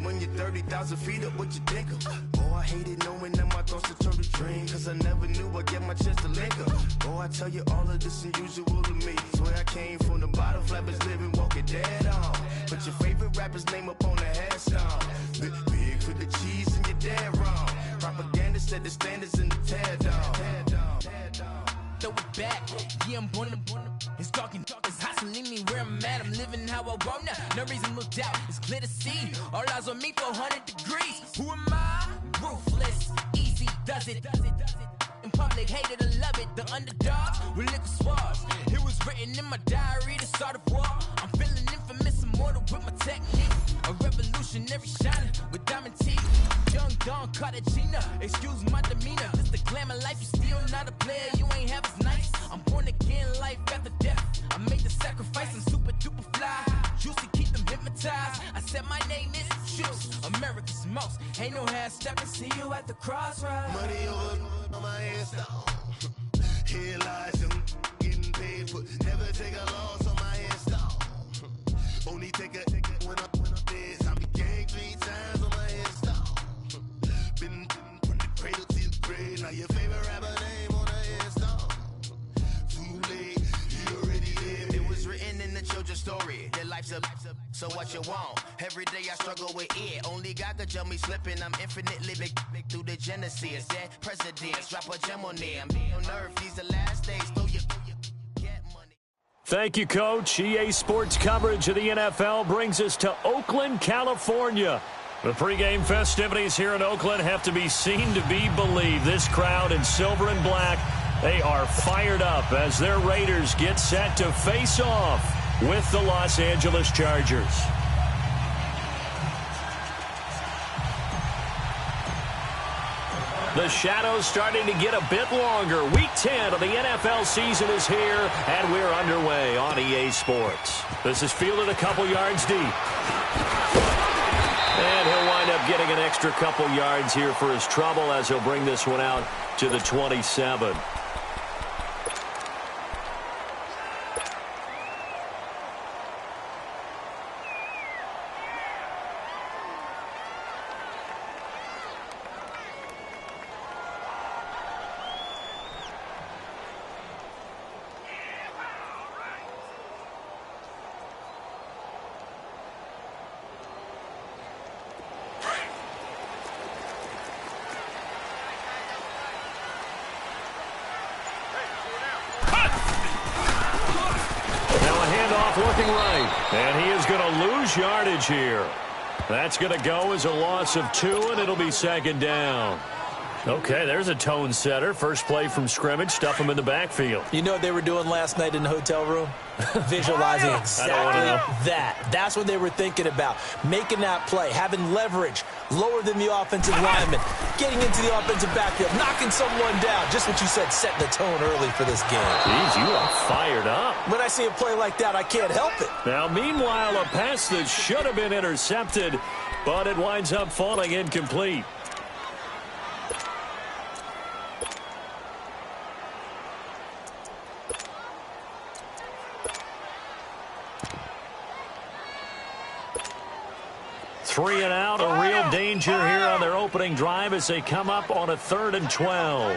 when you're 30,000 feet up, what you think of? Oh, I hated knowing that my thoughts would turn to dream, cause I never knew I'd get my chance to link up. Oh, I tell you all of this unusual to me. Swear I came from the bottom, flappers living, walking dead on. Put your favorite rapper's name up on the headstone. Big for the cheese and you're dead wrong. Propaganda set the standards in the tear down. Throw it back, yeah, I'm born to. It's talking, it's hustling me where I'm at. I'm living how I want now. No reasonable doubt, it's clear to see. All eyes on me, 400 degrees. Who am I? Ruthless, easy, does it. In public, hate it or love it. The underdogs with liquor swabs. It was written in my diary, the start of war. I'm feeling infamous, immortal with my technique. A revolutionary shining with diamond teeth. Young Don Cartagena, excuse my demeanor. This the glamour life, you still not a player, you ain't half as nice. I'm born again, life after death. I made the sacrifice, I'm super duper fly. Juicy, keep them hypnotized. I said my name is Juice, America's most. Ain't no half stepping, see you at the crossroads. Money over on my headstone. Here lies them getting paid for. Never take a loss on my headstone. Only take a when I'm dead. I be gang 3 times on my headstone. Been from the cradle to the grave. Now your favorite rapper name on the headstone. Too late, you already there. It was written in the children's story. Their life's a so what you want? Every day I struggle with it. Only God could jump me slipping. I'm infinitely big through the genesis. Dead presidents, drop a gem on them. On earth, these the last days. Throw your get money. Thank you, Coach. EA Sports coverage of the NFL brings us to Oakland, California. The pregame festivities here in Oakland have to be seen to be believed. This crowd in silver and black, they are fired up as their Raiders get set to face off with the Los Angeles Chargers. The shadows starting to get a bit longer. Week 10 of the NFL season is here, and we're underway on EA Sports. This is fielded a couple yards deep. And he'll wind up getting an extra couple yards here for his trouble as he'll bring this one out to the 27. Looking right, and he is going to lose yardage here. That's going to go as a loss of 2, and it'll be second down. Okay, there's a tone setter. First play from scrimmage, stuff him in the backfield. You know what they were doing last night in the hotel room? Visualizing exactly that. That's what they were thinking about. Making that play, having leverage, lower than the offensive lineman, getting into the offensive backfield, knocking someone down. Just what you said, setting the tone early for this game. Jeez, you are fired up. When I see a play like that, I can't help it. Now, meanwhile, a pass that should have been intercepted, but it winds up falling incomplete. Three and out, a real danger here on their opening drive as they come up on a 3rd and 12.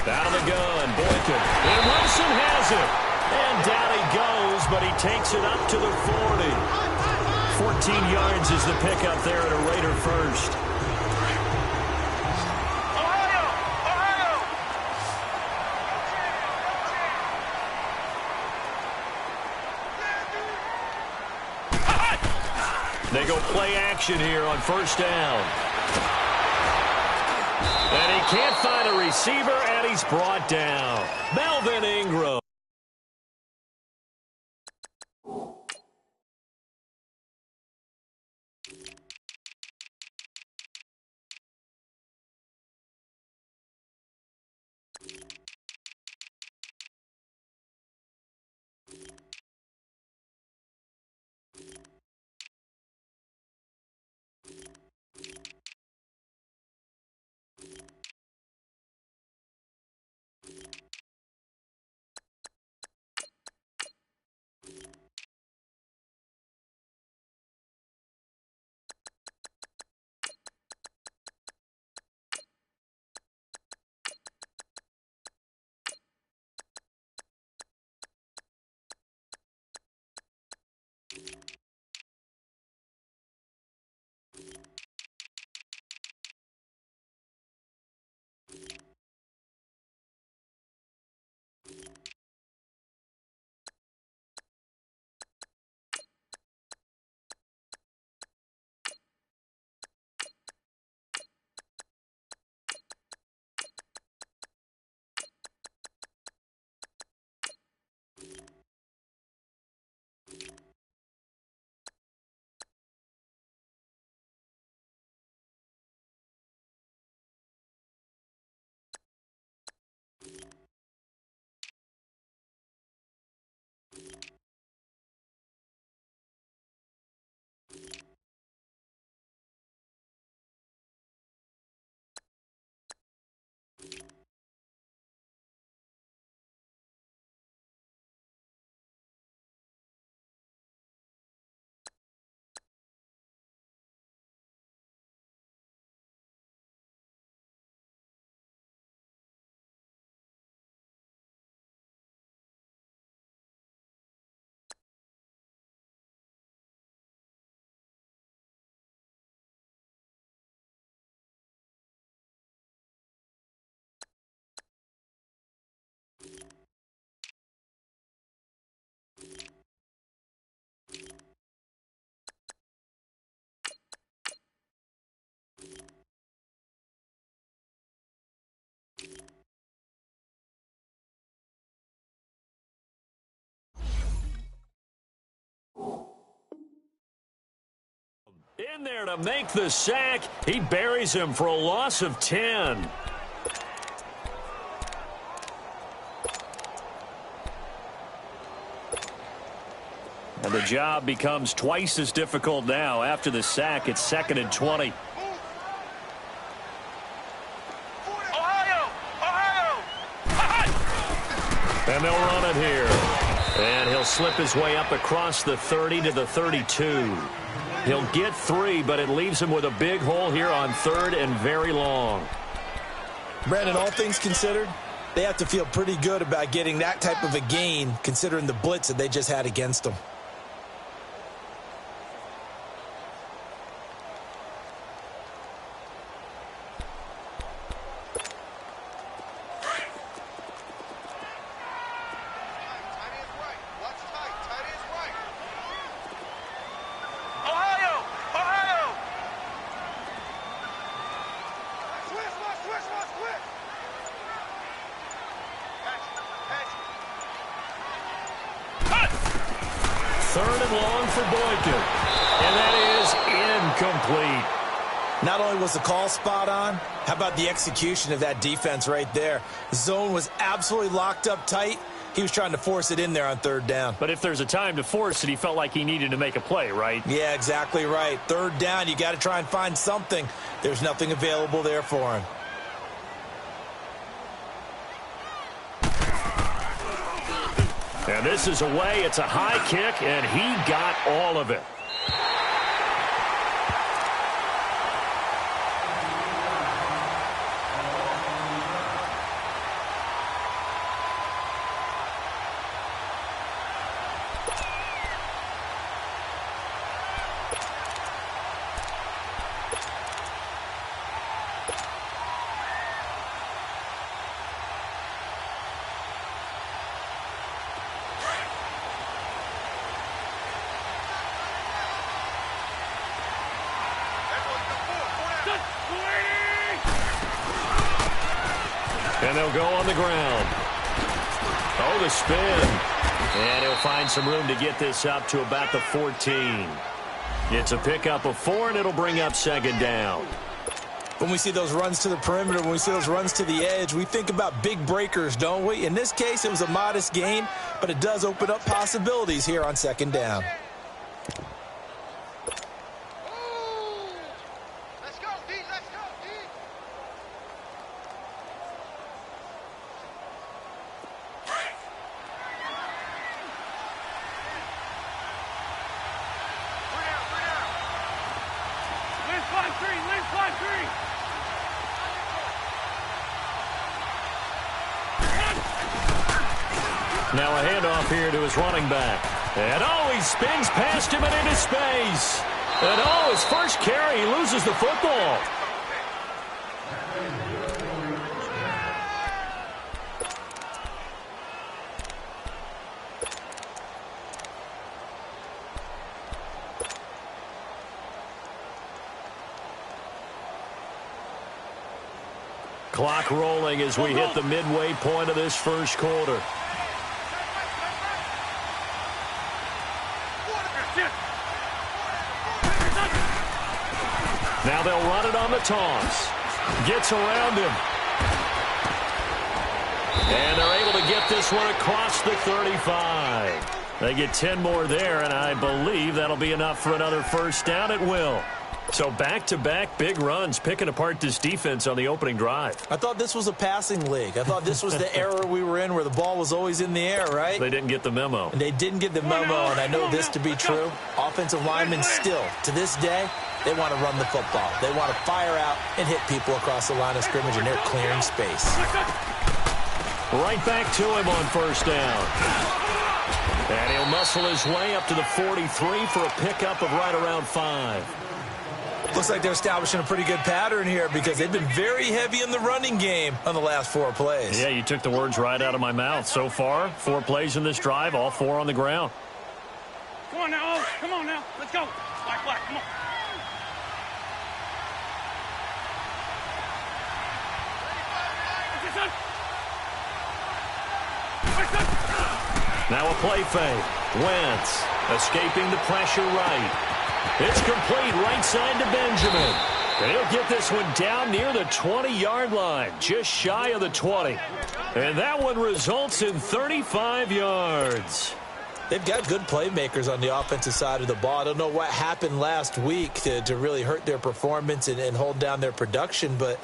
Down the gun, Boykin. And Wilson has it. And down he goes, but he takes it up to the 40. 14 yards is the pickup there at a Raider first. They go play action here on first down. And he can't find a receiver, and he's brought down. Melvin Ingram. In there to make the sack. He buries him for a loss of 10. And the job becomes twice as difficult now. After the sack, it's 2nd and 20. And they'll run it here. And he'll slip his way up across the 30 to the 32. He'll get 3, but it leaves him with a big hole here on 3rd and very long. Brandon, all things considered, they have to feel pretty good about getting that type of a gain, considering the blitz that they just had against them. Not only was the call spot on, how about the execution of that defense right there? The zone was absolutely locked up tight. He was trying to force it in there on 3rd down. But if there's a time to force it, he felt like he needed to make a play, right? Yeah, exactly right. 3rd down, you got to try and find something. There's nothing available there for him. And this is away. It's a high kick, and he got all of it. And they'll go on the ground. Oh, the spin. And he'll find some room to get this up to about the 14. It's a pickup of 4, and it'll bring up 2nd down. When we see those runs to the perimeter, when we see those runs to the edge, we think about big breakers, don't we? In this case, it was a modest gain, but it does open up possibilities here on 2nd down. Now a handoff here to his running back. And he spins past him and into space. And his first carry, he loses the football. Clock rolling as we hit the midway point of this first quarter. Now they'll run it on the toss. Gets around him. And they're able to get this one across the 35. They get 10 more there, and I believe that'll be enough for another first down. It will. So back-to-back big runs, picking apart this defense on the opening drive. I thought this was a passing league. I thought this was the era we were in where the ball was always in the air, right? They didn't get the memo. And they didn't get the memo, and I know this to be true. Offensive linemen still, to this day, they want to run the football. They want to fire out and hit people across the line of scrimmage, and they're clearing space. Right back to him on first down. And he'll muscle his way up to the 43 for a pickup of right around 5. Looks like they're establishing a pretty good pattern here because they've been very heavy in the running game on the last 4 plays. Yeah, you took the words right out of my mouth. So far, 4 plays in this drive, all 4 on the ground. Come on now, oh, come on now. Let's go. Black, come on. Now a play fake. Wentz escaping the pressure right. It's complete right side to Benjamin. And he'll get this one down near the 20-yard line, just shy of the 20. And that one results in 35 yards. They've got good playmakers on the offensive side of the ball. I don't know what happened last week to really hurt their performance and hold down their production, but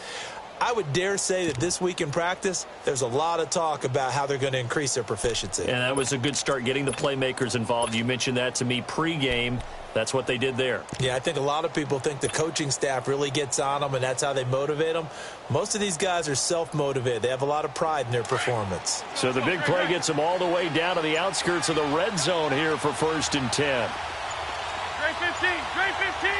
I would dare say that this week in practice, there's a lot of talk about how they're going to increase their proficiency. And that was a good start getting the playmakers involved. You mentioned that to me pregame. That's what they did there. Yeah, I think a lot of people think the coaching staff really gets on them, and that's how they motivate them. Most of these guys are self-motivated. They have a lot of pride in their performance. So the big play gets them all the way down to the outskirts of the red zone here for 1st and 10. Trey 15, Trey 15.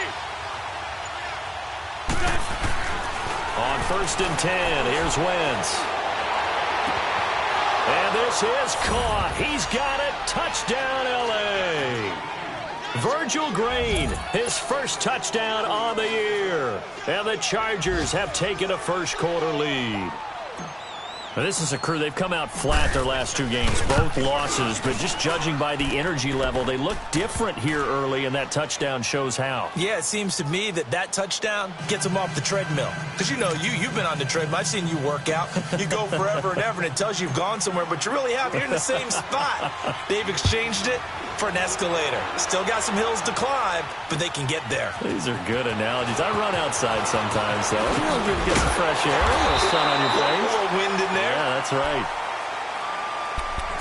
On 1st and 10, here's Wentz. And this is caught. He's got it. Touchdown, L.A. Virgil Green, his first touchdown on the year. And the Chargers have taken a first-quarter lead. Now, this is a crew. They've come out flat their last 2 games, both losses. But just judging by the energy level, they look different here early, and that touchdown shows how. Yeah, it seems to me that touchdown gets them off the treadmill. Because, you've been on the treadmill. I've seen you work out. You go forever and ever, and it tells you you've gone somewhere, but you really have. You're in the same spot. They've exchanged it for an escalator. Still got some hills to climb, but they can get there. These are good analogies. I run outside sometimes, though. Good to get some fresh air, a little sun on your face. A little wind in there. Yeah, that's right.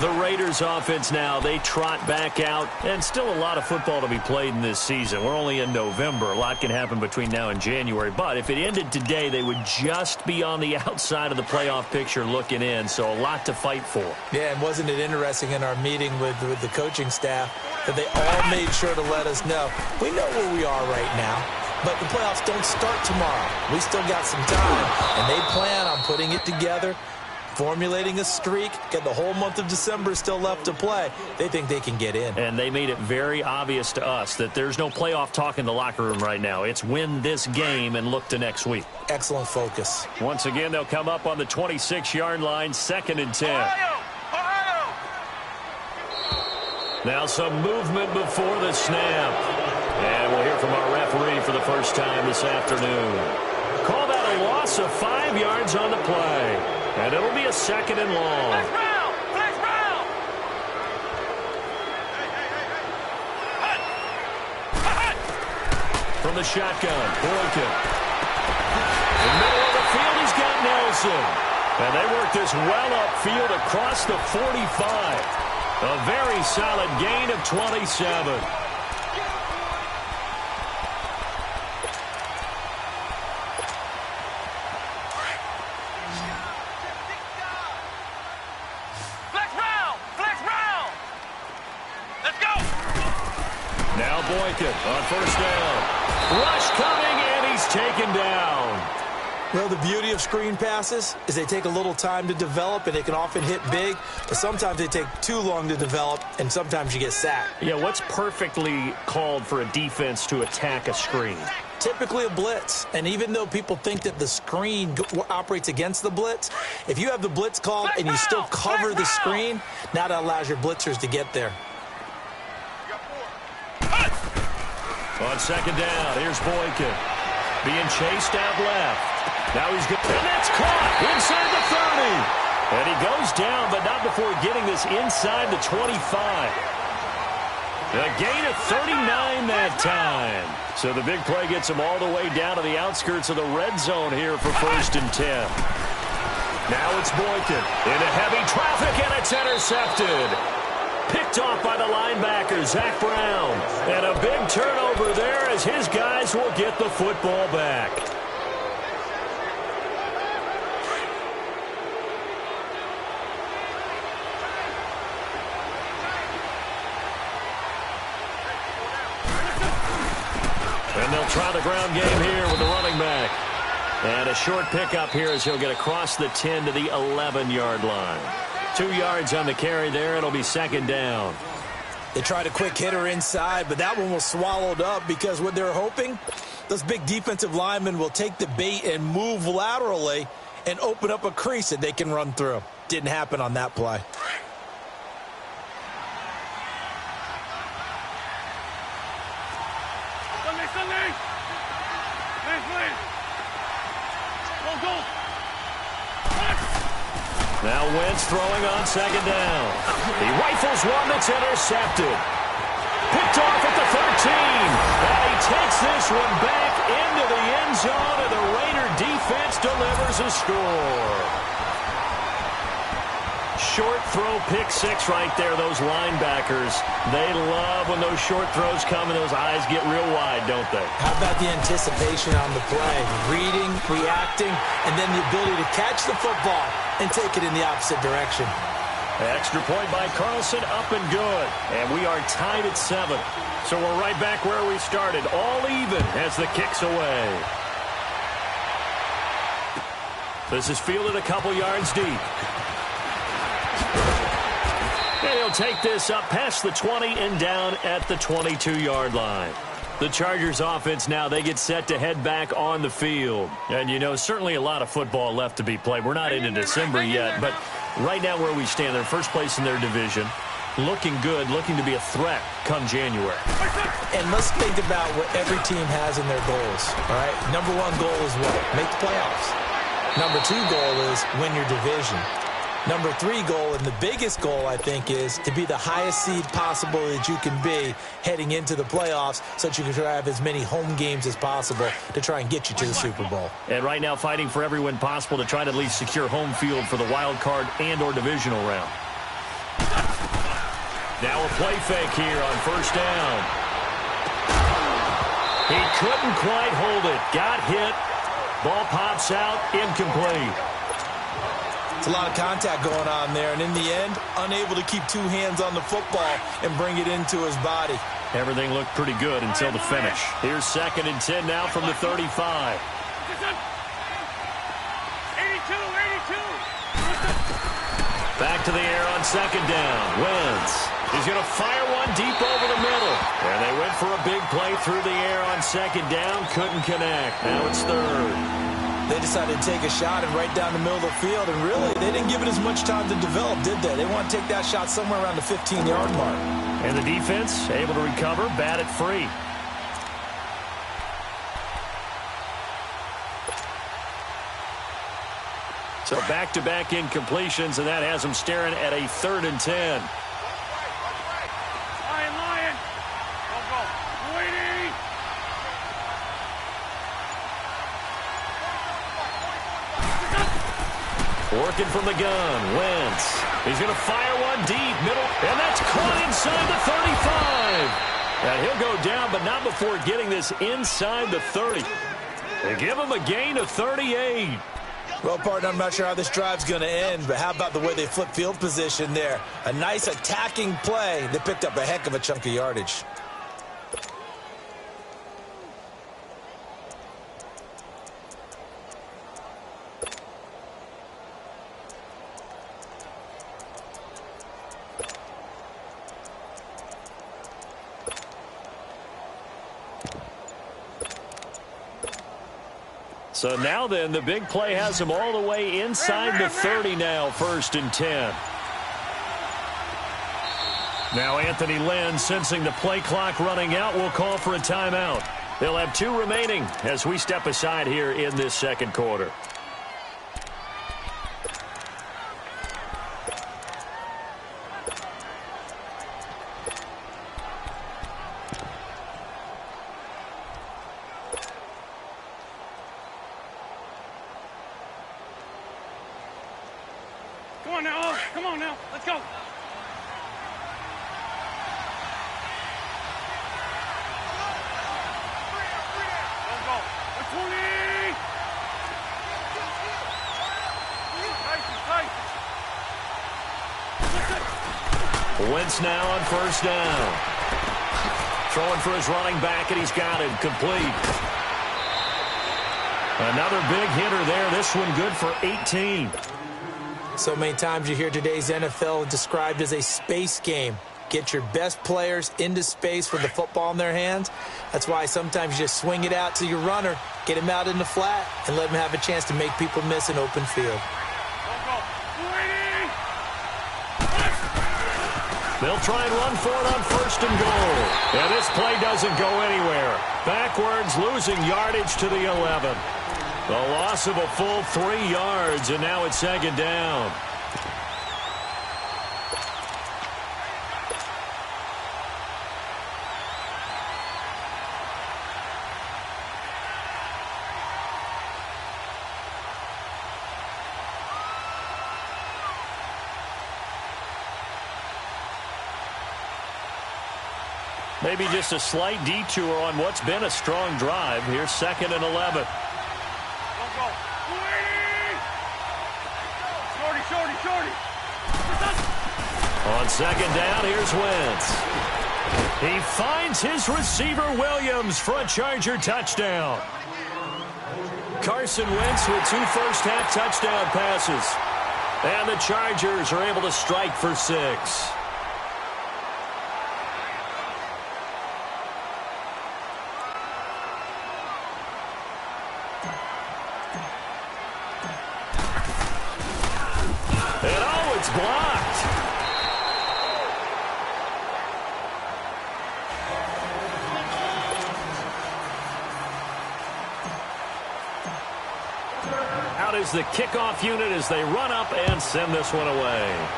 The Raiders offense now, they trot back out, and still a lot of football to be played in this season. We're only in November. A lot can happen between now and January, but if it ended today, they would just be on the outside of the playoff picture looking in, so a lot to fight for. Yeah, and wasn't it interesting in our meeting with the coaching staff that they all made sure to let us know, we know where we are right now, but the playoffs don't start tomorrow. We still got some time, and they plan on putting it together, formulating a streak, get the whole month of December still left to play. They think they can get in. And they made it very obvious to us that there's no playoff talk in the locker room right now. It's win this game and look to next week. Excellent focus. Once again, they'll come up on the 26-yard line, 2nd and 10. Ohio! Now some movement before the snap. And we'll hear from our referee for the first time this afternoon. Call that a loss of 5 yards on the play. And it'll be a 2nd and long. Flex round! Flex round! From the shotgun, Boykin. In the middle of the field, he's got Nelson. And they work this well upfield across the 45. A very solid gain of 27. Boykin on 1st down. Rush coming, and he's taken down. Well, the beauty of screen passes is they take a little time to develop, and they can often hit big, but sometimes they take too long to develop, and sometimes you get sacked. Yeah, what's perfectly called for a defense to attack a screen? Typically a blitz, and even though people think that the screen operates against the blitz, if you have the blitz called and you still cover the screen, now that allows your blitzers to get there. On 2nd down, here's Boykin. Being chased out left. Now he's good. And that's caught inside the 30. And he goes down, but not before getting this inside the 25. A gain of 39 that time. So the big play gets him all the way down to the outskirts of the red zone here for 1st and 10. Now it's Boykin into heavy traffic, and it's intercepted. Picked off by the linebacker, Zach Brown. And a big turnover there as his guys will get the football back. And they'll try the ground game here with the running back. And a short pickup here as he'll get across the 10 to the 11-yard line. 2 yards on the carry there. It'll be 2nd down. They tried a quick hitter inside, but that one was swallowed up because what they're hoping, those big defensive linemen will take the bait and move laterally and open up a crease that they can run through. Didn't happen on that play. Go. Now Wentz throwing on second down. He rifles one that's intercepted. Picked off at the 13. And he takes this one back into the end zone, and the Raider defense delivers a score. Short throw, pick six right there, those linebackers. They love when those short throws come and those eyes get real wide, don't they? How about the anticipation on the play? Reading, reacting, and then the ability to catch the football and take it in the opposite direction. Extra point by Carlson, up and good. And we are tied at 7. So we're right back where we started, all even as the kick's away. This is fielded a couple yards deep. And he'll take this up past the 20 and down at the 22-yard line. The Chargers offense now, they get set to head back on the field. And, you know, certainly a lot of football left to be played. We're not into December yet, but right now where we stand, they're first place in their division. Looking good, looking to be a threat come January. And let's think about what every team has in their goals, all right? Number one goal is what? Make the playoffs. Number two goal is win your division. Number three goal, and the biggest goal, I think, is to be the highest seed possible that you can be heading into the playoffs so that you can try to have as many home games as possible to try and get you to the Super Bowl. And right now fighting for every win possible to try to at least secure home field for the wild card and or divisional round. Now a play fake here on first down. He couldn't quite hold it. Got hit. Ball pops out. Incomplete. It's a lot of contact going on there, and in the end, unable to keep two hands on the football and bring it into his body. Everything looked pretty good until the finish. Here's 2nd and 10 now from the 35. 82. Back to the air on second down. Wentz. He's going to fire one deep over the middle. And they went for a big play through the air on second down. Couldn't connect. Now it's 3rd. They decided to take a shot and right down the middle of the field, and really, they didn't give it as much time to develop, did they? They want to take that shot somewhere around the 15-yard mark. And the defense able to recover, bat it free. So back-to-back incompletions, and that has them staring at a 3rd and 10. Lion. Go. Waiting. Working from the gun, Wentz. He's going to fire one deep, middle, and that's caught inside the 35. And he'll go down, but not before getting this inside the 30. They give him a gain of 38. Well, partner, I'm not sure how this drive's going to end, but how about the way they flip field position there? A nice attacking play. They picked up a heck of a chunk of yardage. So now then, the big play has him all the way inside the 30 now, 1st and 10. Now Anthony Lynn, sensing the play clock running out, will call for a timeout. They'll have 2 remaining as we step aside here in this second quarter. Come on now. Let's go. Go. 20. Wentz now on first down. Throwing for his running back, and he's got it. Complete. Another big hitter there. This one good for 18. So many times you hear today's NFL described as a space game. Get your best players into space with the football in their hands. That's why sometimes you just swing it out to your runner, get him out in the flat, and let him have a chance to make people miss an open field. They'll try and run for it on 1st and goal. And this play doesn't go anywhere. Backwards, losing yardage to the 11. The loss of a full 3 yards, and now it's 2nd down. Maybe just a slight detour on what's been a strong drive. Here's 2nd and 11. Shorty. On 2nd down, here's Wentz. He finds his receiver, Williams, for a Charger touchdown. Carson Wentz with 2 first-half touchdown passes. And the Chargers are able to strike for 6. Blocked. Out is the kickoff unit as they run up and send this one away.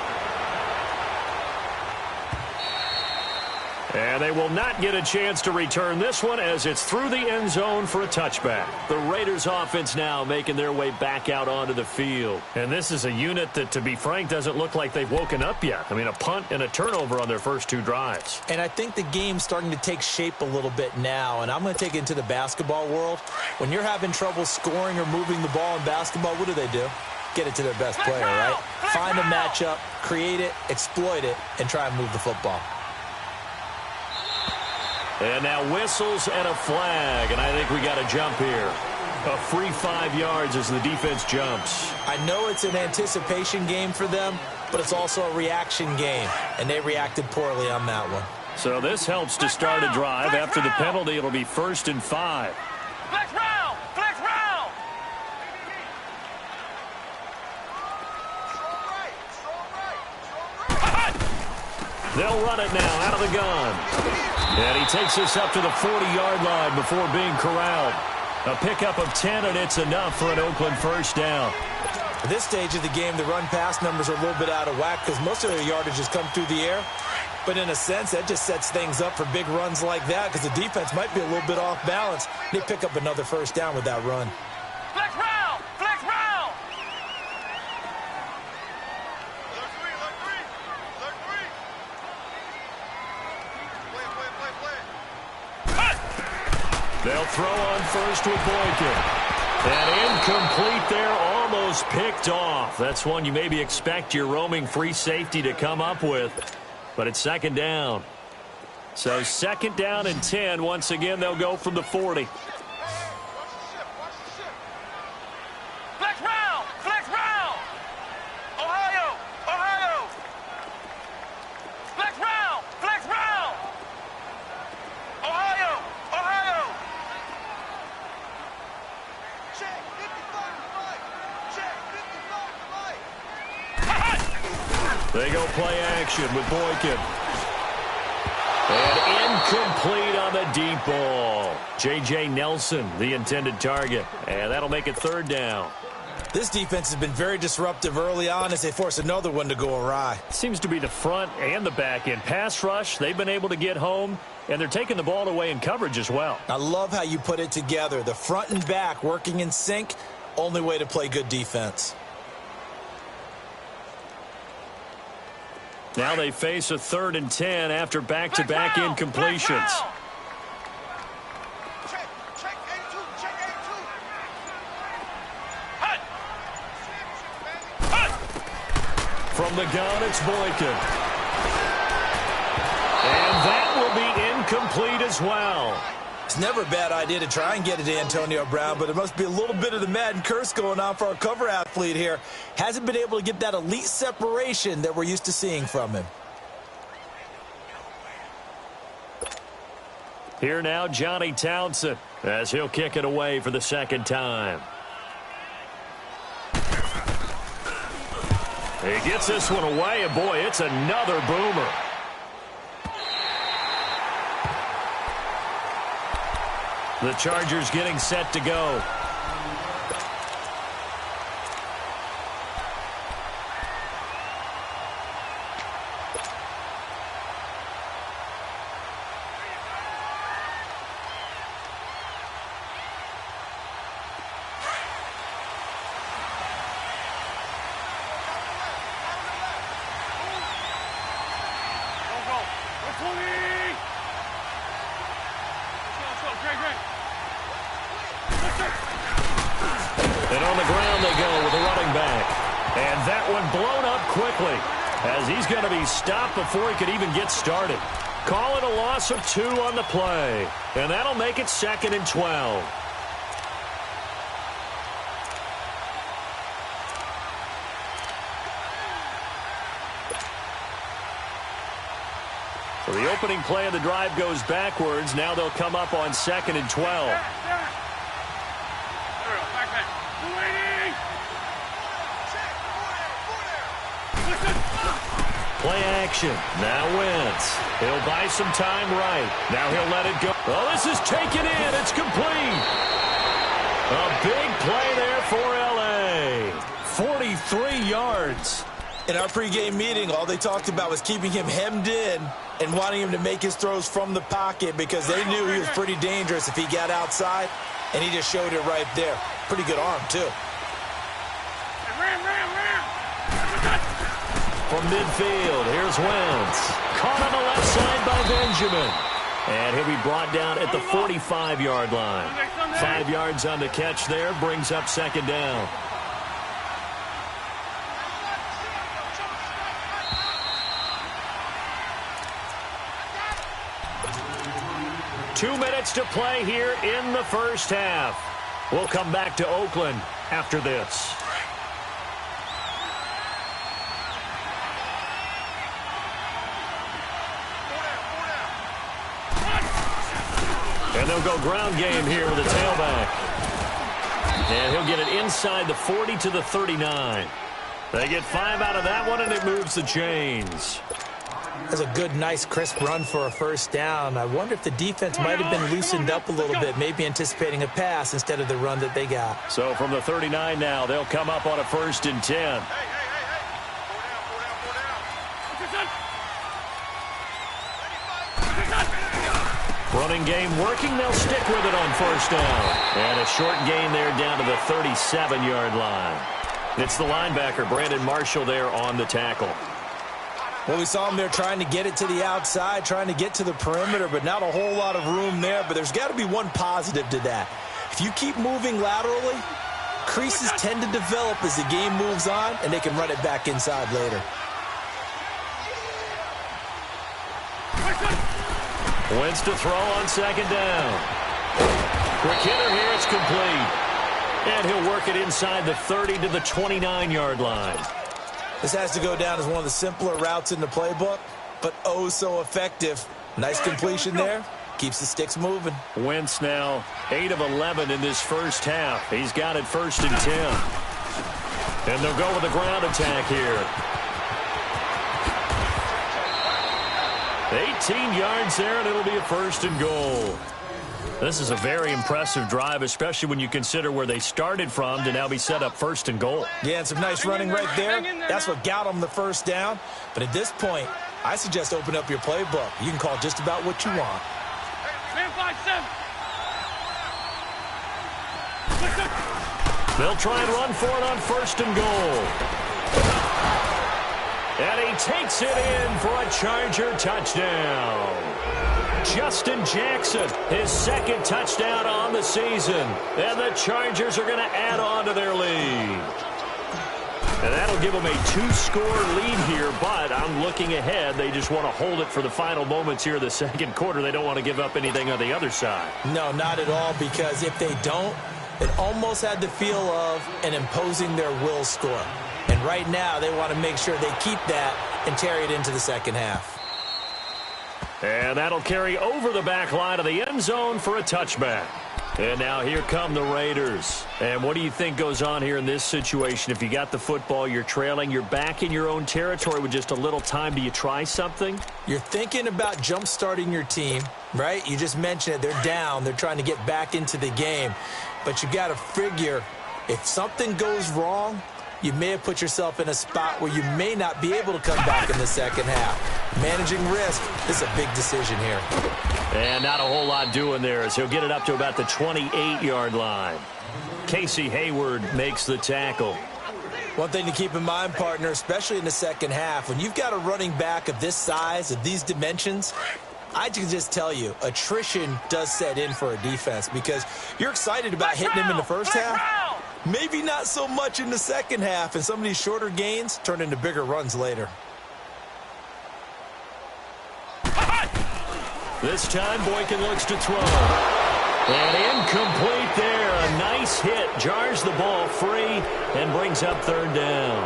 And they will not get a chance to return this one as it's through the end zone for a touchback. The Raiders offense now making their way back out onto the field. And this is a unit that, to be frank, doesn't look like they've woken up yet. I mean, a punt and a turnover on their first 2 drives. And I think the game's starting to take shape a little bit now. And I'm going to take it into the basketball world. When you're having trouble scoring or moving the ball in basketball, what do? Get it to their best player, right? Find a matchup, create it, exploit it, and try and move the football. And now whistles and a flag, and I think we got a jump here. A free 5 yards as the defense jumps. I know it's an anticipation game for them, but it's also a reaction game, and they reacted poorly on that one. So this helps to start a drive. After the penalty, it'll be 1st and 5. Flex round! Flex round! They'll run it now out of the gun. And he takes this up to the 40-yard line before being corralled. A pickup of 10, and it's enough for an Oakland first down. At this stage of the game, the run-pass numbers are a little bit out of whack because most of their yardage has come through the air. But in a sense, that just sets things up for big runs like that because the defense might be a little bit off balance. They pick up another first down with that run. Flex round! Flex round! They'll throw on first with Boykin. And incomplete there, almost picked off. That's one you maybe expect your roaming free safety to come up with. But it's 2nd down. So 2nd down and 10. Once again, they'll go from the 40. Flex round! Flex round! Ohio! Ohio! Flex round! Flex round! Ohio! Ohio! Check 55. Check 55. They go play action with Boykin. And incomplete on the deep ball. J.J. Nelson, the intended target. And that'll make it 3rd down. This defense has been very disruptive early on as they force another one to go awry. Seems to be the front and the back end. Pass rush, they've been able to get home, and they're taking the ball away in coverage as well. I love how you put it together. The front and back working in sync, only way to play good defense. Now they face a 3rd and 10 after back-to-back incompletions. Check A2, check A2. From the gun, it's Boykin. And that will be incomplete as well. It's never a bad idea to try and get it to Antonio Brown, but it must be a little bit of the Madden curse going on for our cover athlete here. Hasn't been able to get that elite separation that we're used to seeing from him. Here now, Johnny Townsend, as he'll kick it away for the 2nd time. He gets this one away, and boy, it's another boomer. The Chargers getting set to go. And on the ground they go with a running back. And that one blown up quickly as he's going to be stopped before he could even get started. Call it a loss of 2 on the play. And that'll make it 2nd and 12. So the opening play of the drive goes backwards. Now they'll come up on 2nd and 12. Play action. Now Wentz. He'll buy some time right. Now he'll let it go. Oh, this is taken in. It's complete. A big play there for L.A. 43 yards. In our pregame meeting, all they talked about was keeping him hemmed in and wanting him to make his throws from the pocket because they knew he was pretty dangerous if he got outside, and he just showed it right there. Pretty good arm, too. From midfield, here's Wentz. Caught on the left side by Benjamin. And he'll be brought down at the 45-yard line. 5 yards on the catch there, brings up 2nd down. Two minutes to play here in the first half. We'll come back to Oakland after this. And they'll go ground game here with a tailback. And he'll get it inside the 40 to the 39. They get 5 out of that one, and it moves the chains. That's a good, nice, crisp run for a first down. I wonder if the defense might have been loosened up a little bit, maybe anticipating a pass instead of the run that they got. So from the 39 now, they'll come up on a 1st and 10. Running game working. They'll stick with it on 1st down. And a short gain there down to the 37-yard line. It's the linebacker, Brandon Marshall, there on the tackle. Well, we saw him there trying to get it to the outside, trying to get to the perimeter, but not a whole lot of room there. But there's got to be one positive to that. If you keep moving laterally, creases tend to develop as the game moves on, and they can run it back inside later. Wentz to throw on 2nd down. Quick hitter here, it's complete. And he'll work it inside the 30 to the 29-yard line. This has to go down as one of the simpler routes in the playbook, but oh so effective. Nice completion there. Keeps the sticks moving. Wentz now 8 of 11 in this first half. He's got it 1st and 10. And they'll go with a ground attack here. 18 yards there, and it'll be a 1st and goal. This is a very impressive drive, especially when you consider where they started from to now be set up 1st and goal. Yeah, and some nice running right there. That's what got them the 1st down. But at this point, I suggest open up your playbook. You can call just about what you want. They'll try and run for it on 1st and goal. And he takes it in for a Charger touchdown. Justin Jackson, his 2nd touchdown on the season. And the Chargers are going to add on to their lead. And that'll give them a 2-score lead here, but I'm looking ahead. They just want to hold it for the final moments here of the 2nd quarter. They don't want to give up anything on the other side. No, not at all, because if they don't, it almost had the feel of an imposing their will score. And right now, they want to make sure they keep that and carry it into the 2nd half. And that'll carry over the back line of the end zone for a touchback. And now here come the Raiders. And what do you think goes on here in this situation? If you got the football, you're trailing, you're back in your own territory with just a little time. Do you try something? You're thinking about jump-starting your team, right? You just mentioned it. They're down. They're trying to get back into the game. But you got to figure if something goes wrong, you may have put yourself in a spot where you may not be able to come back in the second half. Managing risk, this is a big decision here. And not a whole lot doing there as he'll get it up to about the 28-yard line. Casey Hayward makes the tackle. One thing to keep in mind, partner, especially in the second half, when you've got a running back of this size, of these dimensions, I can just tell you, attrition does set in for a defense because you're excited about hitting him in the first half. Maybe not so much in the second half, and some of these shorter gains turn into bigger runs later. This time, Boykin looks to throw. And incomplete there. A nice hit. Jars the ball free and brings up third down.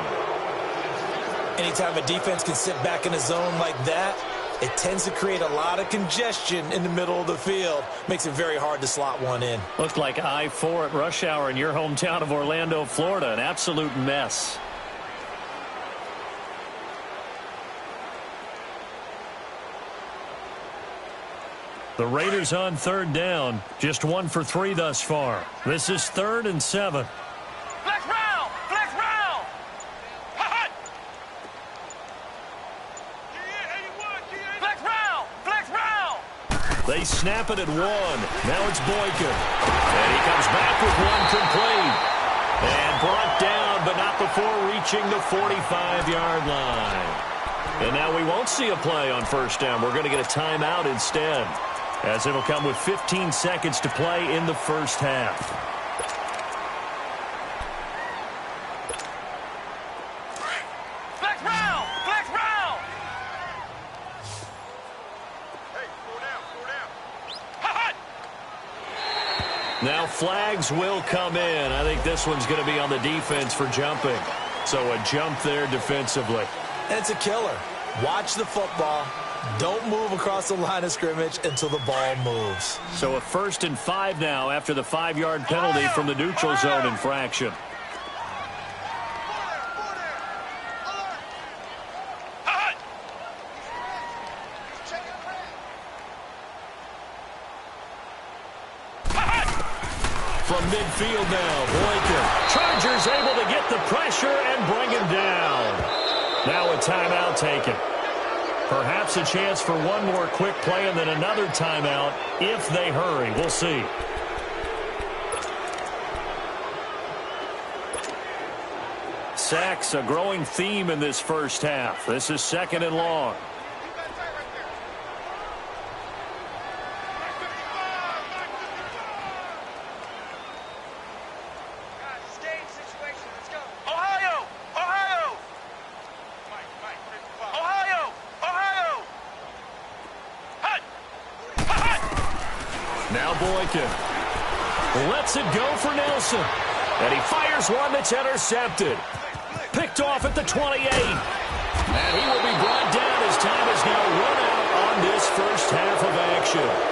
Anytime a defense can sit back in a zone like that, it tends to create a lot of congestion in the middle of the field. Makes it very hard to slot one in. Looked like I-4 at rush hour in your hometown of Orlando, Florida. An absolute mess. The Raiders on third down. Just 1 for 3 thus far. This is 3rd and 7. Flex round! Flex round! Hot! Flex round! Flex round! They snap it at 1. Now it's Boykin. And he comes back with one complete. And brought down, but not before reaching the 45-yard line. And now we won't see a play on first down. We're going to get a timeout instead, as it'll come with 15 seconds to play in the first half. Flex round! Flex round! Hey, slow down. Hot! Now flags will come in. I think this one's going to be on the defense for jumping. So a jump there defensively. And it's a killer. Watch the football. Don't move across the line of scrimmage until the ball moves. So a 1st and 5 now after the 5-yard penalty from the neutral zone infraction. From midfield now, Boykin. Chargers able to get the pressure and bring him down. Now a timeout taken. Perhaps a chance for one more quick play and then another timeout if they hurry. We'll see. Sacks, a growing theme in this first half. This is 2nd and long. Now Boykin lets it go for Nelson. And he fires one that's intercepted. Picked off at the 28. And he will be brought down as time is now run out on this first half of action.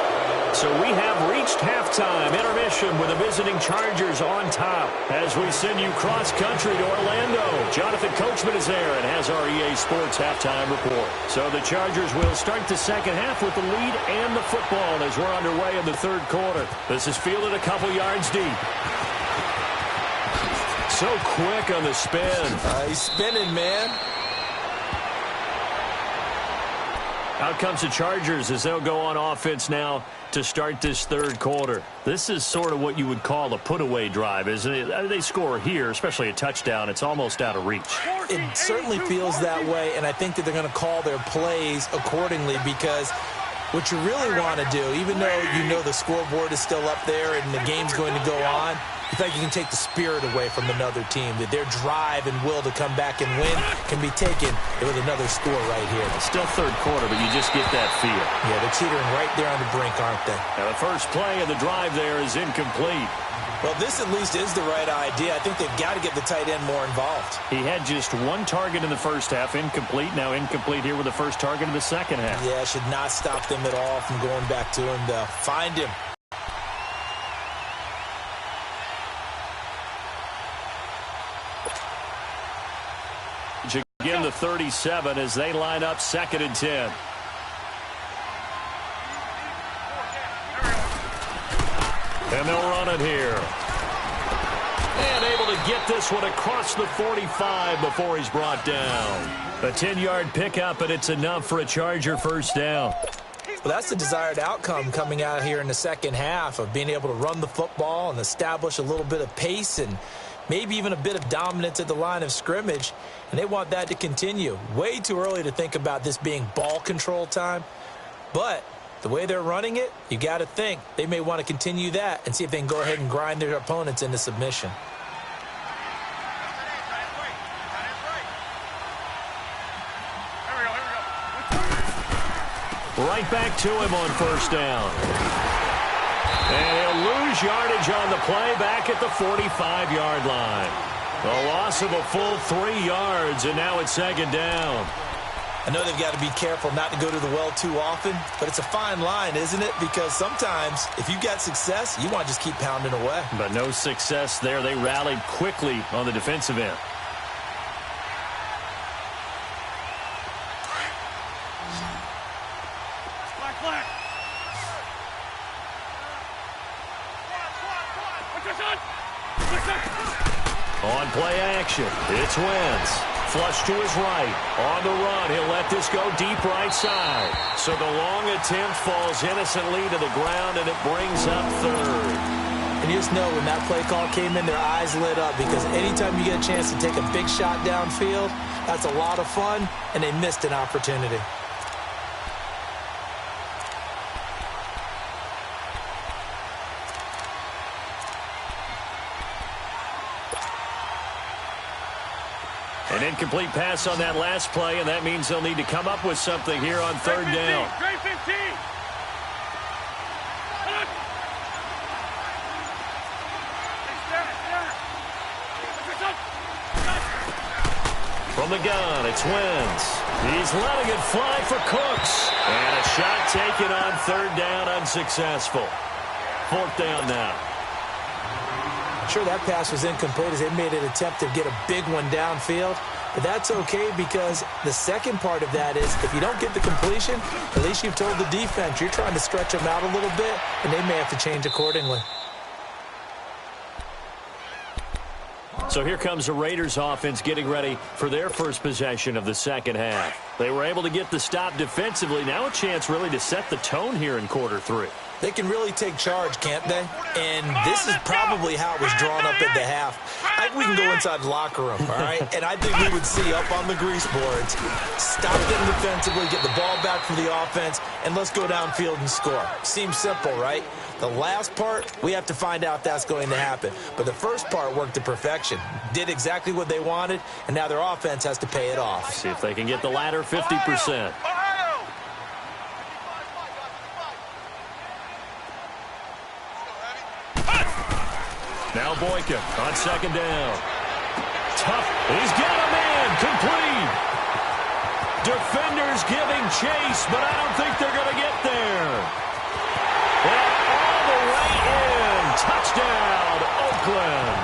So we have reached halftime intermission with the visiting Chargers on top as we send you cross-country to Orlando. Jonathan Coachman is there and has our EA Sports halftime report. So the Chargers will start the second half with the lead and the football as we're underway in the third quarter. This is fielded a couple yards deep. So quick on the spin. He's spinning, man. Out comes the Chargers as they'll go on offense now to start this third quarter. This is sort of what you would call a put-away drive, isn't it? They score here, especially a touchdown. It's almost out of reach. It certainly feels that way, and I think that they're going to call their plays accordingly because what you really want to do, even though you know the scoreboard is still up there and the game's going to go on, you think you can take the spirit away from another team, that their drive and will to come back and win can be taken with another score right here. It's still third quarter, but you just get that feel. Yeah, they're teetering right there on the brink, aren't they? Now the first play of the drive there is incomplete. Well, this at least is the right idea. I think they've got to get the tight end more involved. He had just one target in the first half, incomplete. Now incomplete here with the first target in the second half. Yeah, should not stop them at all from going back to him to find him. Again, the 37 as they line up 2nd and 10. And they'll run it here. And able to get this one across the 45 before he's brought down. A 10-yard pickup, and it's enough for a Charger first down. Well, that's the desired outcome coming out here in the second half of being able to run the football and establish a little bit of pace and maybe even a bit of dominance at the line of scrimmage, and they want that to continue. Way too early to think about this being ball control time, but the way they're running it, you got to think they may want to continue that and see if they can go ahead and grind their opponents into submission. Right back to him on first down. And he'll lose yardage on the play back at the 45-yard line. A loss of a full 3 yards, and now it's 2nd down. I know they've got to be careful not to go to the well too often, but it's a fine line, isn't it? Because sometimes if you've got success, you want to just keep pounding away. But no success there. They rallied quickly on the defensive end. On play action, it's Wentz. Flush to his right. On the run, he'll let this go deep right side. So the long attempt falls innocently to the ground, and it brings up 3rd. And you just know when that play call came in, their eyes lit up, because anytime you get a chance to take a big shot downfield, that's a lot of fun, and they missed an opportunity. An incomplete pass on that last play, and that means they'll need to come up with something here on 3rd down. Great 15. From the gun, it's Wentz. He's letting it fly for Cooks. And a shot taken on 3rd down, unsuccessful. 4th down now. Sure, that pass was incomplete as they made an attempt to get a big one downfield. But that's okay, because the second part of that is if you don't get the completion, at least you've told the defense you're trying to stretch them out a little bit, and they may have to change accordingly. So here comes the Raiders offense getting ready for their first possession of the second half. They were able to get the stop defensively. Now a chance really to set the tone here in quarter 3. They can really take charge, can't they? And this is probably how it was drawn up at the half. I think we can go inside the locker room, all right? And I think we would see up on the grease boards, stop them defensively, get the ball back for the offense, and let's go downfield and score. Seems simple, right? The last part, we have to find out if that's going to happen. But the first part worked to perfection. Did exactly what they wanted, and now their offense has to pay it off. See if they can get the latter 50%. Now Boykin on 2nd down. Tough. He's got a man. Complete. Defenders giving chase, but I don't think they're going to get there. And all the way in. Touchdown, Oakland.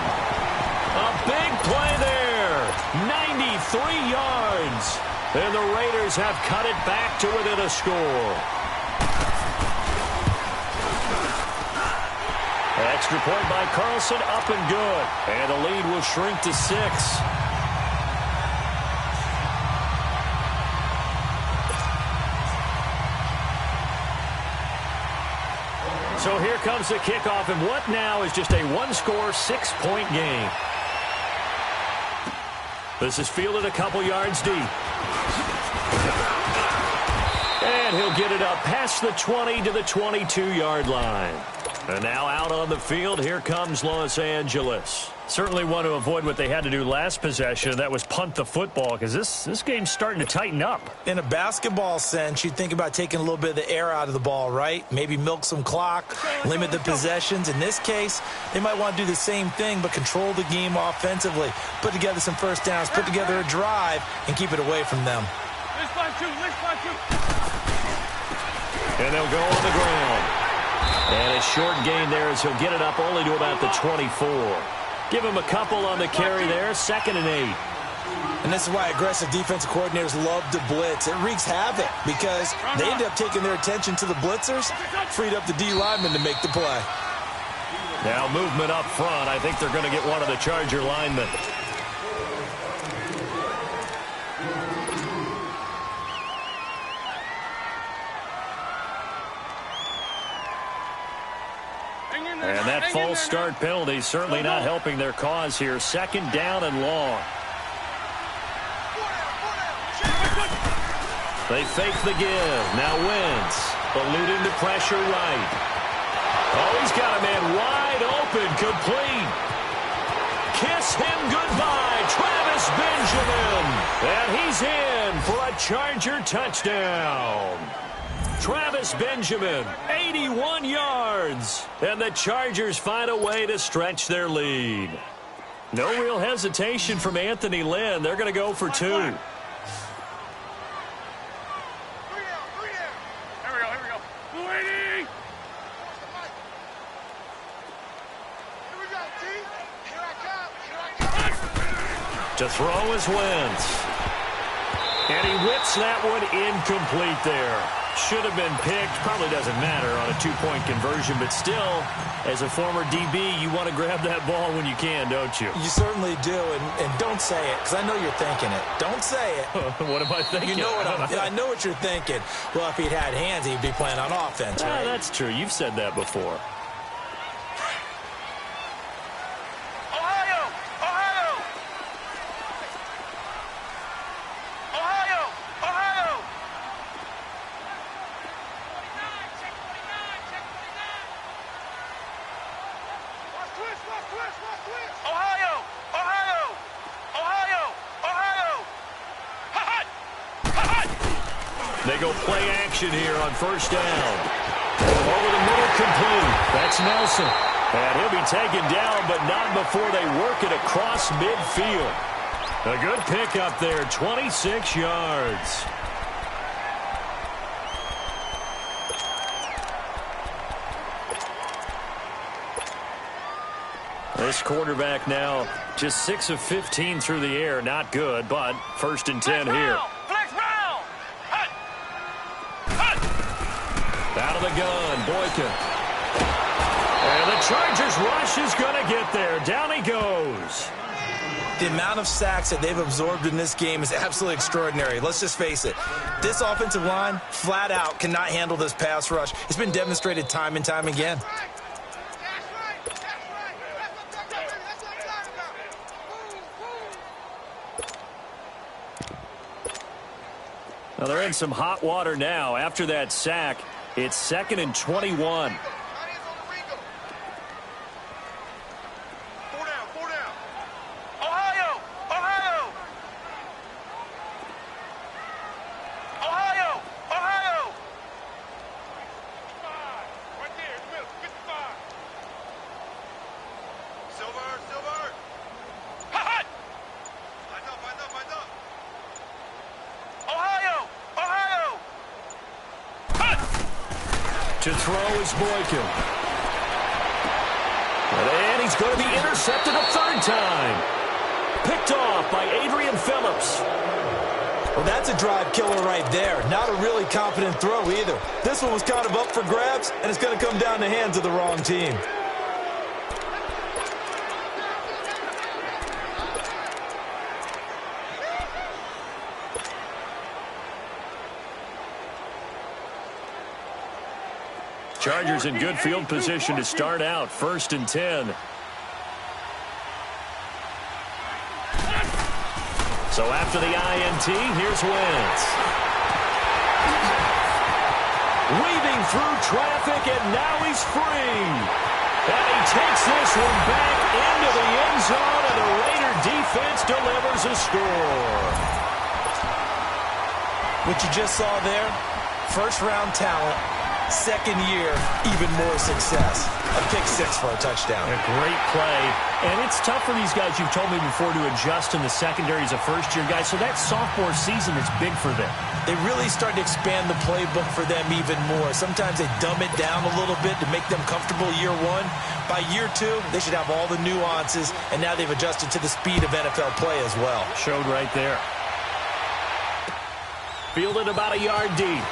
A big play there. 93 yards. And the Raiders have cut it back to within a score. Extra point by Carlson, up and good. And the lead will shrink to 6. So here comes the kickoff, and what now is just a one-score, 6-point game. This is fielded a couple yards deep. And he'll get it up past the 20 to the 22-yard line. And now out on the field, here comes Los Angeles. Certainly want to avoid what they had to do last possession. That was punt the football, because this game's starting to tighten up. In a basketball sense, you think about taking a little bit of the air out of the ball, right? Maybe milk some clock, limit the possessions. In this case, they might want to do the same thing, but control the game offensively. Put together some first downs, put together a drive, and keep it away from them. And they'll go on the ground. And a short gain there as he'll get it up only to about the 24. Give him a couple on the carry there. 2nd and 8. And this is why aggressive defensive coordinators love to blitz. It wreaks havoc because they end up taking their attention to the blitzers, freed up the D lineman to make the play. Now movement up front. I think they're going to get one of the Charger linemen. And that false start penalty certainly not helping their cause here. Second down and long. They fake the give. Now Wentz eluding the pressure right. Oh, he's got a man wide open. Complete. Kiss him goodbye. Travis Benjamin. And he's in for a Charger touchdown. Travis Benjamin, 81 yards. And the Chargers find a way to stretch their lead. No real hesitation from Anthony Lynn. They're going to go for 2. Here we go. Waiting. To throw is Wentz. And he whips that one incomplete there. Should have been picked. Probably doesn't matter on a 2-point conversion, but still, as a former DB, you want to grab that ball when you can, don't you? You certainly do, and don't say it, because I know you're thinking it. Don't say it. What am I thinking? You know I know what you're thinking. Well, if he'd had hands, he'd be playing on offense, right? That's true. You've said that before. They go play action here on first down. Over the middle, complete. That's Nelson. And he'll be taken down, but not before they work it across midfield. A good pickup there, 26 yards. This quarterback now just 6 of 15 through the air. Not good, but first and 10 here. Out of the gun, Boykin. And the Chargers rush is going to get there. Down he goes. The amount of sacks that they've absorbed in this game is absolutely extraordinary. Let's just face it. This offensive line, flat out, cannot handle this pass rush. It's been demonstrated time and time again. Well, they're in some hot water now. After that sack, it's 2nd and 21. To throw is Boykin. And he's going to be intercepted a third time. Picked off by Adrian Phillips. Well, that's a drive killer right there. Not a really confident throw either. This one was kind of up for grabs, and it's going to come down the hands of the wrong team. Chargers in good field position to start out. 1st and 10. So after the INT, here's Wentz. Weaving through traffic, and now he's free. And he takes this one back into the end zone, and the Raider defense delivers a score. What you just saw there, first-round talent, Second year, even more success. A pick six for a touchdown. A great play. And it's tough for these guys, you've told me before, to adjust in the secondary as a first-year guy. So that sophomore season is big for them. They really start to expand the playbook for them even more. Sometimes they dumb it down a little bit to make them comfortable year one. By year two, they should have all the nuances, and now they've adjusted to the speed of NFL play as well. Showed right there. Fielded about a yard deep.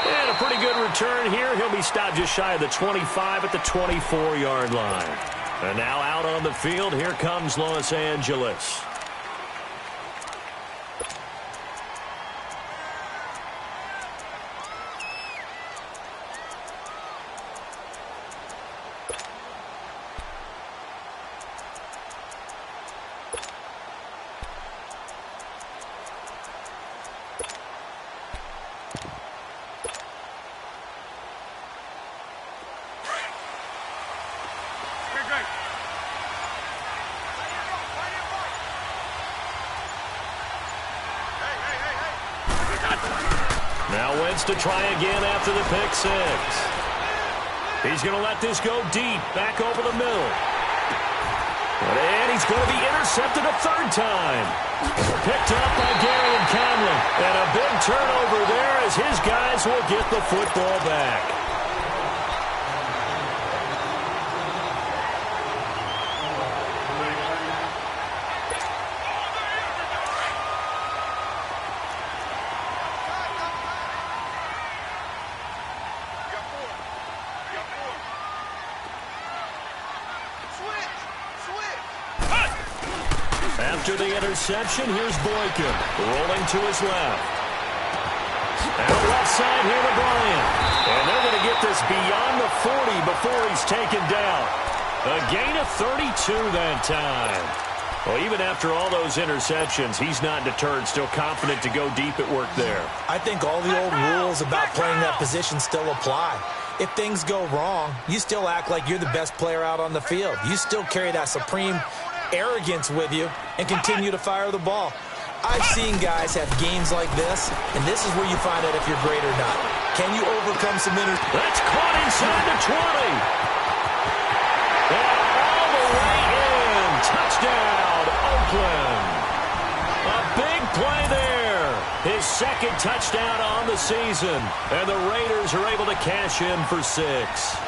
And a pretty good return here. He'll be stopped just shy of the 25 at the 24-yard line. And now out on the field, here comes Los Angeles. Now Wentz to try again after the pick six. He's going to let this go deep, back over the middle. And he's going to be intercepted a third time. Picked up by Darian Conley. And a big turnover there as his guys will get the football back. After the interception, here's Boykin rolling to his left. Out left side here to Bryant. And they're going to get this beyond the 40 before he's taken down. A gain of 32 that time. Well, even after all those interceptions, he's not deterred, still confident to go deep at work there. I think all the old rules about playing that position still apply. If things go wrong, you still act like you're the best player out on the field. You still carry that supreme arrogance with you and continue to fire the ball. I've seen guys have games like this, and this is where you find out if you're great or not. Can you overcome some That's caught inside the 20. And all the way in. Touchdown, Oakland. A big play there. His second touchdown on the season. And the Raiders are able to cash in for 6.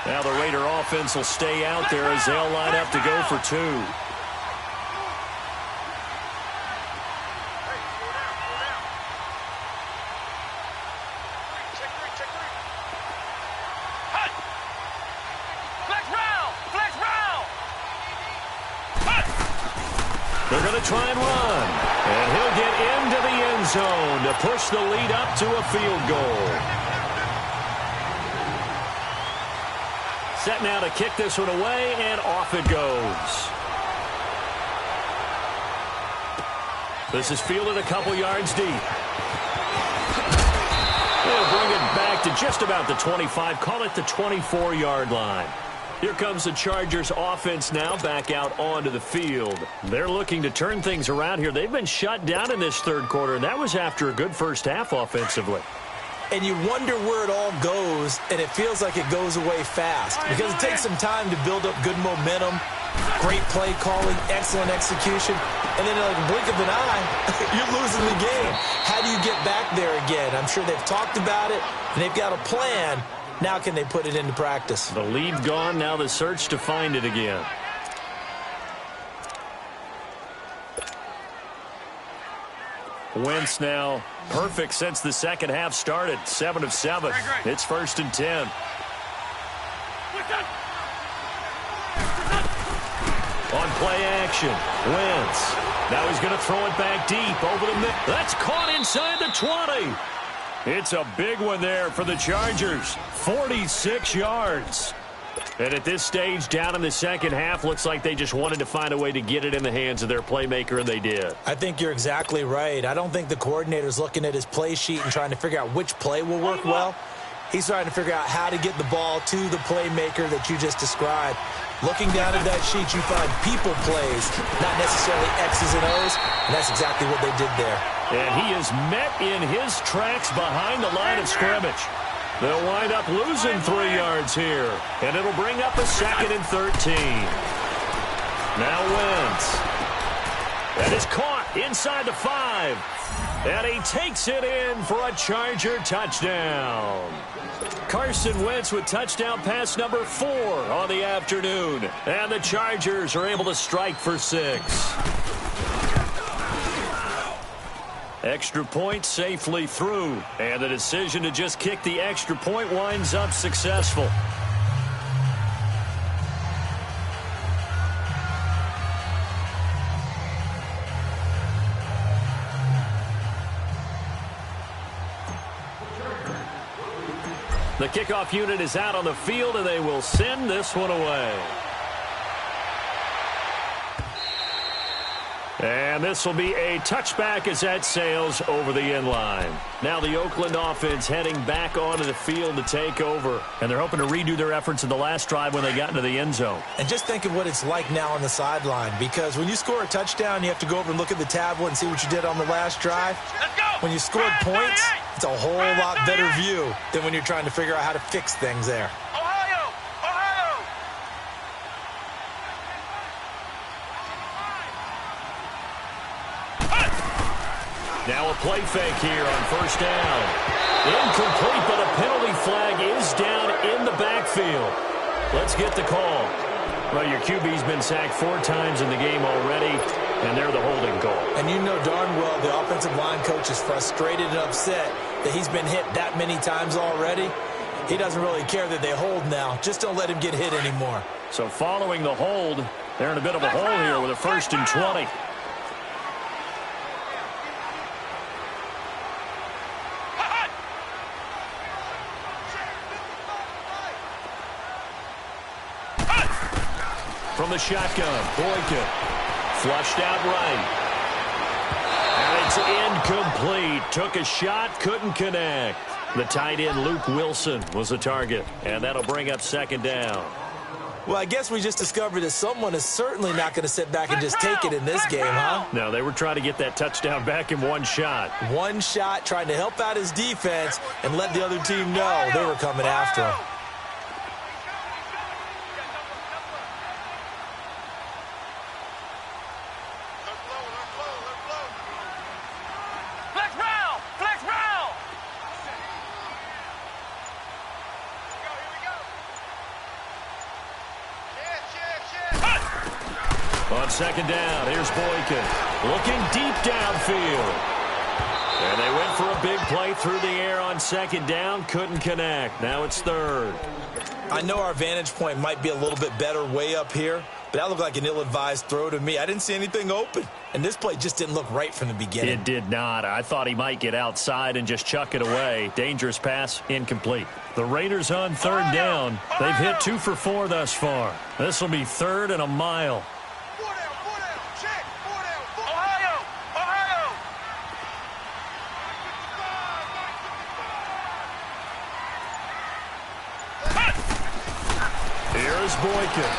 Now the Raider offense will stay out there as they'll line up to go for 2. They're going to try and run. And he'll get into the end zone to push the lead up to a field goal. Set now to kick this one away, and off it goes. This is fielded a couple yards deep. They'll bring it back to just about the 25, call it the 24-yard line. Here comes the Chargers offense now back out onto the field. They're looking to turn things around here. They've been shut down in this third quarter, and that was after a good first half offensively. And you wonder where it all goes, and it feels like it goes away fast because it takes some time to build up good momentum, great play calling, excellent execution, and then like a blink of an eye, you're losing the game. How do you get back there again? I'm sure they've talked about it, and they've got a plan. Now can they put it into practice? The lead gone, now the search to find it again. Wentz now perfect since the second half started. 7 of 7. It's 1st and 10. On play action, Wentz. Now he's going to throw it back deep over the middle. That's caught inside the 20. It's a big one there for the Chargers. 46 yards. And at this stage, down in the second half, looks like they just wanted to find a way to get it in the hands of their playmaker, and they did. I think you're exactly right. I don't think the coordinator's looking at his play sheet and trying to figure out which play will work well. He's trying to figure out how to get the ball to the playmaker that you just described. Looking down at that sheet, you find people plays, not necessarily X's and O's, and that's exactly what they did there. And he is met in his tracks behind the line of scrimmage. They'll wind up losing 3 yards here, and it'll bring up a 2nd and 13. Now Wentz. That is caught inside the 5. And he takes it in for a Charger touchdown. Carson Wentz with touchdown pass number 4 on the afternoon. And the Chargers are able to strike for 6. Extra point safely through. And the decision to just kick the extra point winds up successful. The kickoff unit is out on the field, and they will send this one away. And this will be a touchback as that sails over the end line. Now the Oakland offense heading back onto the field to take over. And they're hoping to redo their efforts in the last drive when they got into the end zone. And just think of what it's like now on the sideline, because when you score a touchdown, you have to go over and look at the tablet and see what you did on the last drive. Let's go. When you scored points, it's a whole lot better view than when you're trying to figure out how to fix things there. Ohio! Ohio! Now a play fake here on first down. Incomplete, but a penalty flag is down in the backfield. Let's get the call. Well, your QB's been sacked 4 times in the game already, and they're the holding call. And you know darn well the offensive line coach is frustrated and upset that he's been hit that many times already. He doesn't really care that they hold now. Just don't let him get hit anymore. So following the hold, they're in a bit of a hole here with a 1st and 20. From the shotgun, Boykin flushed out right. And it's incomplete. Took a shot, couldn't connect. The tight end, Luke Wilson, was the target. And that'll bring up 2nd down. Well, I guess we just discovered that someone is certainly not going to sit back and just take it in this game, huh? No, they were trying to get that touchdown back in one shot. One shot, trying to help out his defense and let the other team know they were coming after him. On 2nd down, here's Boykin looking deep downfield. And they went for a big play through the air on 2nd down. Couldn't connect. Now it's 3rd. I know our vantage point might be a little bit better way up here, but that looked like an ill-advised throw to me. I didn't see anything open, and this play just didn't look right from the beginning. It did not. I thought he might get outside and just chuck it away. Dangerous pass, incomplete. The Raiders on 3rd down. They've hit 2 for 4 thus far. This will be 3rd and a mile. Here's Boykin.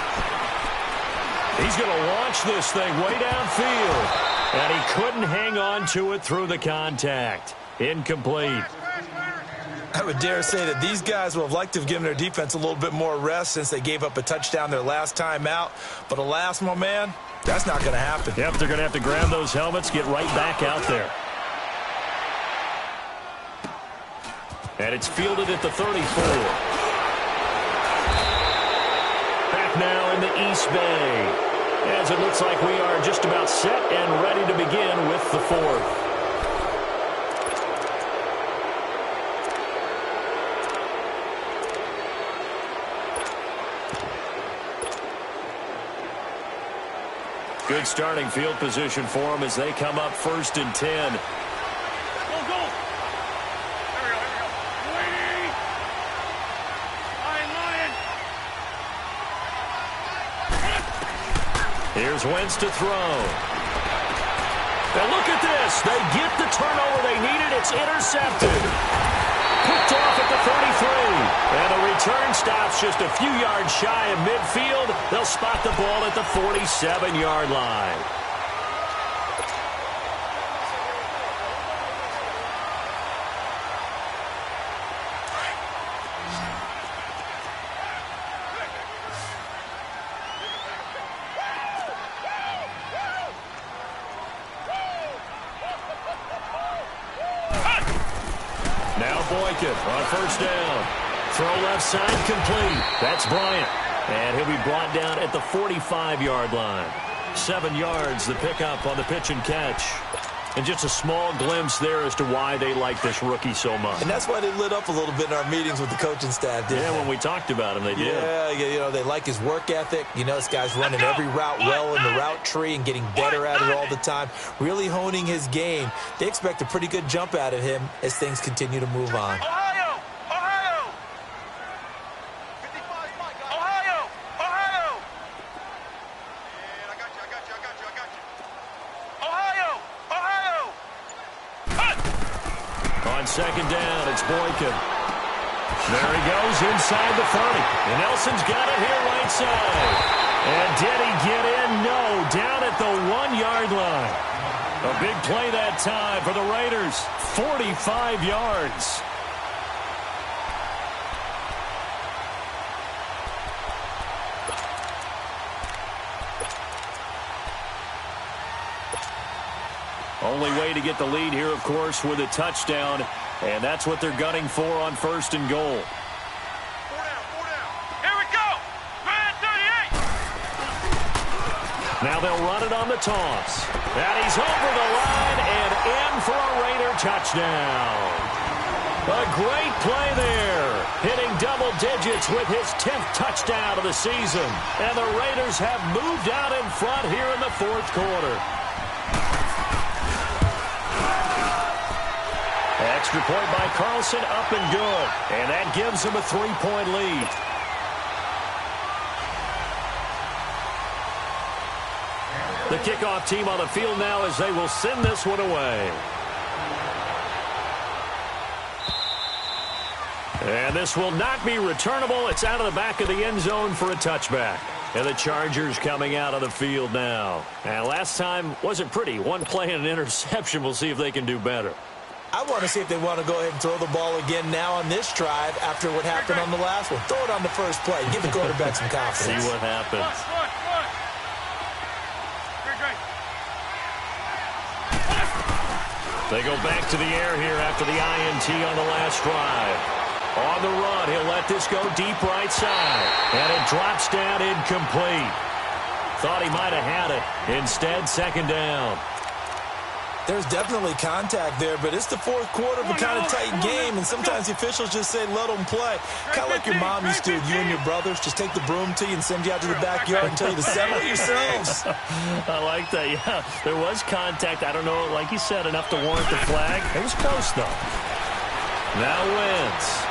He's going to launch this thing way downfield. And he couldn't hang on to it through the contact. Incomplete. I would dare say that these guys would have liked to have given their defense a little bit more rest since they gave up a touchdown their last time out. But alas, my man, that's not going to happen. Yep, they're going to have to grab those helmets, get right back out there. And it's fielded at the 34. Back now in the East Bay, as it looks like we are just about set and ready to begin with the 4th. Good starting field position for them as they come up 1st and 10. Go, go. Here we go. Waiting. Lion. Here's Wentz to throw. And look at this. They get the turnover they needed. It's intercepted. Picked off at the 33. And a return stops just a few yards shy of midfield. They'll spot the ball at the 47-yard line. Boykin on first down. Throw left side complete. That's Bryant. And he'll be brought down at the 45-yard line. 7 yards, the pickup on the pitch and catch. And just a small glimpse there as to why they like this rookie so much. And that's why they lit up a little bit in our meetings with the coaching staff, didn't they? When we talked about him, they did. Yeah, they like his work ethic. This guy's running every route well in the route tree and getting better at it all the time, really honing his game. They expect a pretty good jump out of him as things continue to move on. Ohio! Ohio! 55, Ohio! Ohio! And I got you. Ohio! Ohio! On second down, it's Boykin. There he goes inside the 30. And Nelson's got it here right side. And did he get in? No, down at the 1-yard line. A big play that time for the Raiders. 45 yards. Only way to get the lead here, of course, with a touchdown. And that's what they're gunning for on first and goal. 4 down. Here we go. Man 38. Now they'll run it on the toss. And he's over the line and in for a Raider touchdown. A great play there. Hitting double digits with his 10th touchdown of the season. And the Raiders have moved out in front here in the fourth quarter. Extra point by Carlson, up and good. And that gives him a 3-point lead. The kickoff team on the field now as they will send this one away. And this will not be returnable. It's out of the back of the end zone for a touchback. And the Chargers coming out of the field now. And last time wasn't pretty. One play and an interception. We'll see if they can do better. I want to see if they want to go ahead and throw the ball again now on this drive after what happened on the last one. Throw it on the first play. Give the quarterback some confidence. See what happens. They go back to the air here after the INT on the last drive. On the run, he'll let this go deep right side. And it drops down incomplete. Thought he might have had it. Instead, second down. There's definitely contact there, but it's the fourth quarter of a kind of tight game, and sometimes the officials just say, let them play. Kind of like your mom used to with you and your brothers. Just take the broom to you and send you out to the backyard and tell you to settle yourselves. I like that, yeah. There was contact. I don't know, like you said, enough to warrant the flag. It was close, though. Now Wentz.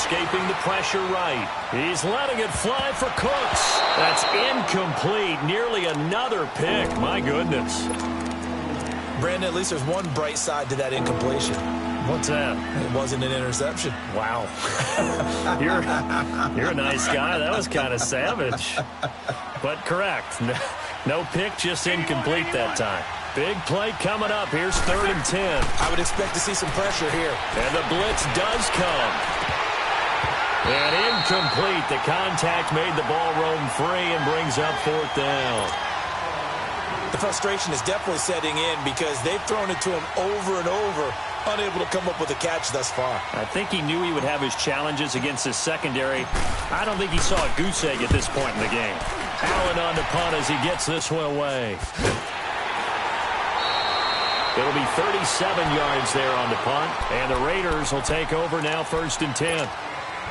Escaping the pressure right. He's letting it fly for Cooks. That's incomplete. Nearly another pick. My goodness. Brandon, at least there's one bright side to that incompletion. What's that? It wasn't an interception. Wow. You're a nice guy. That was kind of savage. But correct. No pick, just incomplete that time. Big play coming up. Here's 3rd and 10. I would expect to see some pressure here. And the blitz does come. And incomplete. The contact made the ball roam free and brings up 4th down. The frustration is definitely setting in because they've thrown it to him over and over, unable to come up with a catch thus far. I think he knew he would have his challenges against his secondary. I don't think he saw a goose egg at this point in the game. Allen on the punt as he gets this one away. It'll be 37 yards there on the punt, and the Raiders will take over now 1st and 10.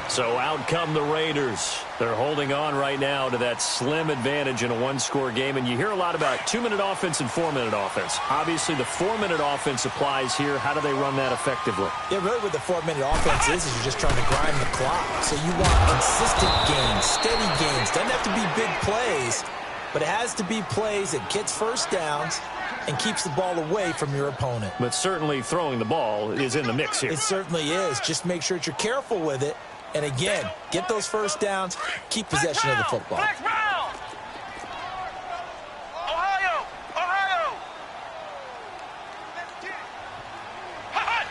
So out come the Raiders. They're holding on right now to that slim advantage in a one-score game. And you hear a lot about 2-minute offense and 4-minute offense. Obviously, the 4-minute offense applies here. How do they run that effectively? Yeah, really what the 4-minute offense is you're just trying to grind the clock. So you want consistent gains, steady gains. Doesn't have to be big plays, but it has to be plays that gets first downs and keeps the ball away from your opponent. But certainly throwing the ball is in the mix here. It certainly is. Just make sure that you're careful with it And again, get those first downs, keep possession of the football. Flex round. Ohio. Ohio. Hot.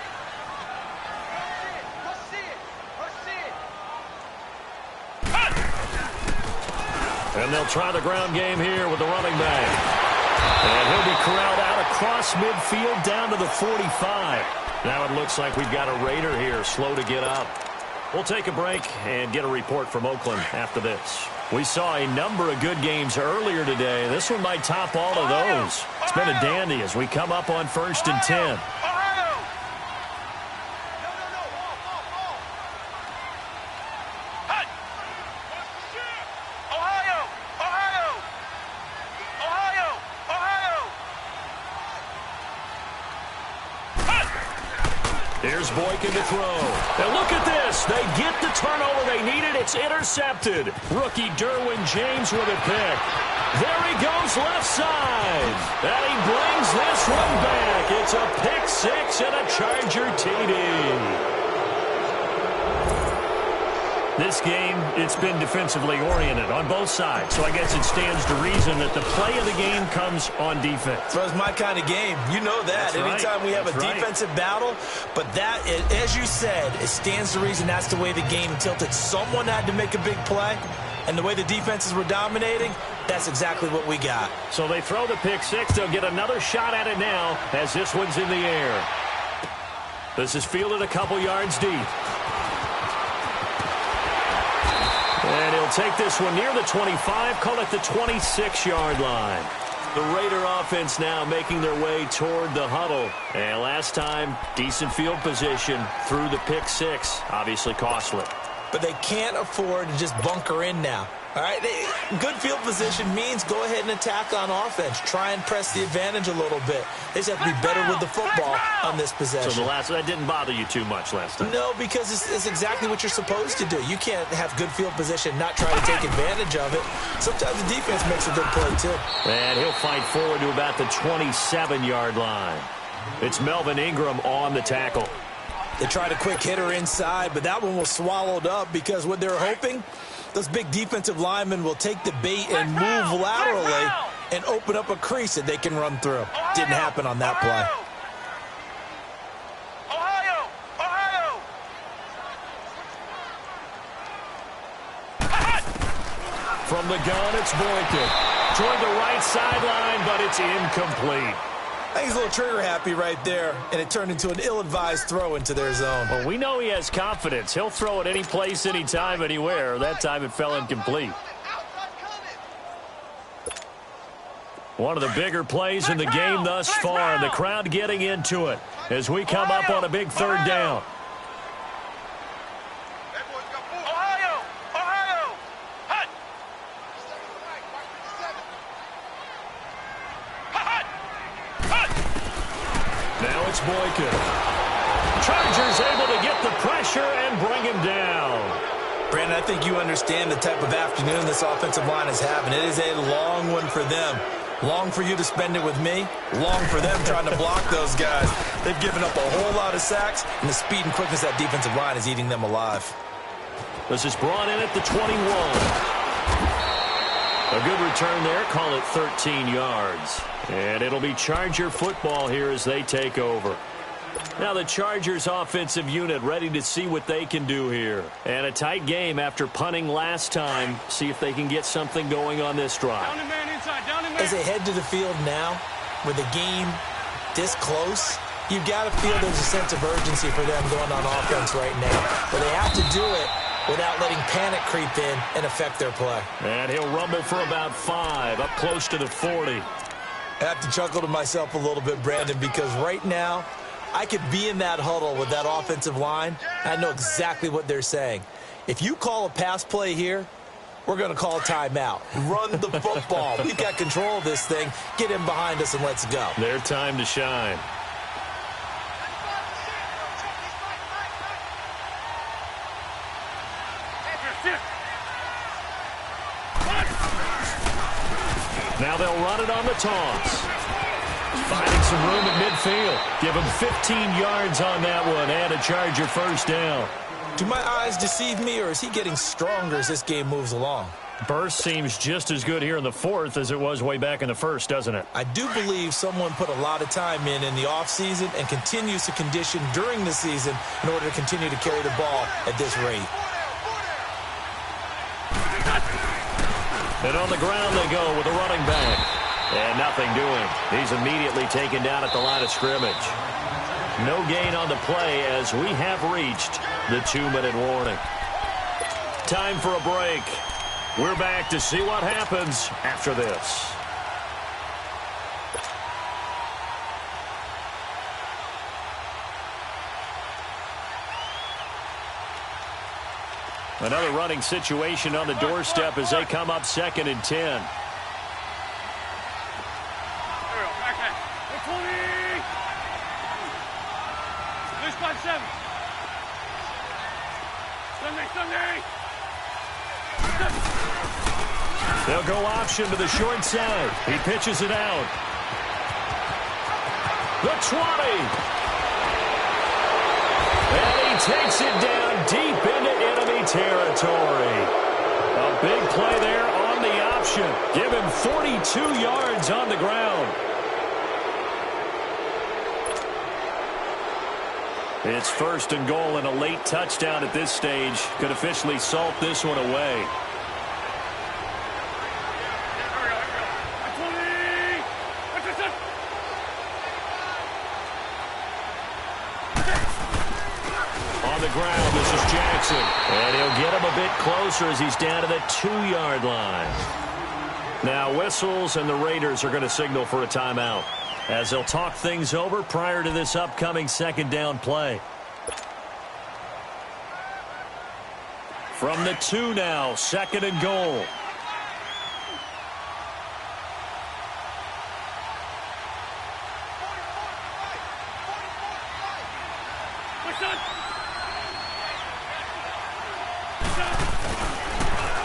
And they'll try the ground game here with the running back. And he'll be corralled out across midfield down to the 45. Now it looks like we've got a Raider here, slow to get up. We'll take a break and get a report from Oakland after this. We saw a number of good games earlier today. This one might top all of those. It's been a dandy as we come up on 1st and 10. Here's Boykin to throw. And look at this. They get the turnover they needed. It's intercepted. Rookie Derwin James with a pick. There he goes left side. And he brings this one back. It's a pick six and a Charger TD. This game, it's been defensively oriented on both sides. So I guess it stands to reason that the play of the game comes on defense. So it's my kind of game. You know that. That's Anytime right. we have That's a right. defensive battle. But that, as you said, it stands to reason that's the way the game tilted. Someone had to make a big play. And the way the defenses were dominating, that's exactly what we got. So they throw the pick six. They'll get another shot at it now as this one's in the air. This is fielded a couple yards deep. And he'll take this one near the 25, call it the 26-yard line. The Raider offense now making their way toward the huddle. And last time, decent field position through the pick six. Obviously costly. But they can't afford to just bunker in now. All right, good field position means go ahead and attack on offense. Try and press the advantage a little bit. They just have to be better with the football on this possession. So that didn't bother you too much last time? No, because it's exactly what you're supposed to do. You can't have good field position, not try to take advantage of it. Sometimes the defense makes a good play, too. And he'll fight forward to about the 27-yard line. It's Melvin Ingram on the tackle. They tried a quick hitter inside, but that one was swallowed up because what they're hoping, those big defensive linemen will take the bait and move laterally and open up a crease that they can run through. Didn't happen on that play. Ohio! Ohio! From the gun, it's Boykin. Toward the right sideline, but it's incomplete. I think he's a little trigger happy right there, and it turned into an ill-advised throw into their zone. Well, we know he has confidence. He'll throw it any place, anytime, anywhere. That time it fell incomplete. One of the bigger plays in the game thus far. The crowd getting into it as we come up on a big third down. Ohio! Ohio! Hot! Hot! Hot! Now it's Boykin. Chargers able to get the pressure and bring him down. Brandon, I think you understand the type of afternoon this offensive line is having. It is a long one for them. Long for you to spend it with me. Long for them trying to block those guys. They've given up a whole lot of sacks, and the speed and quickness of that defensive line is eating them alive. This is brought in at the 21. A good return there. Call it 13 yards. And it'll be Charger football here as they take over. Now the Chargers offensive unit ready to see what they can do here. And a tight game after punting last time. See if they can get something going on this drive. Down the man inside, down the man. As they head to the field now, with the game this close, you've got to feel there's a sense of urgency for them going on offense right now. But they have to do it without letting panic creep in and affect their play. And he'll rumble for about 5, up close to the 40. I have to chuckle to myself a little bit, Brandon, because right now, I could be in that huddle with that offensive line. I know exactly what they're saying. If you call a pass play here, we're going to call a timeout. Run the football. We've got control of this thing. Get in behind us and let's go. Their time to shine. Now they'll run it on the toss. Finding some room at midfield. Give him 15 yards on that one and a Charger first down. Do my eyes deceive me, or is he getting stronger as this game moves along? Burst seems just as good here in the fourth as it was way back in the first, doesn't it? I do believe someone put a lot of time in the offseason and continues to condition during the season in order to continue to carry the ball at this rate. And on the ground they go with a running back. And nothing doing. He's immediately taken down at the line of scrimmage. No gain on the play as we have reached the 2-minute warning. Time for a break. We're back to see what happens after this. Another running situation on the doorstep as they come up 2nd and 10. They'll go option to the short side. He pitches it out. The 20. And he takes it down deep into enemy territory. A big play there on the option. Give him 42 yards on the ground. It's 1st and goal, and a late touchdown at this stage could officially salt this one away. On the ground, this is Jackson. And he'll get him a bit closer as he's down to the 2-yard line. Now whistles, and the Raiders are going to signal for a timeout as they'll talk things over prior to this upcoming 2nd down play. From the 2 now, 2nd and goal.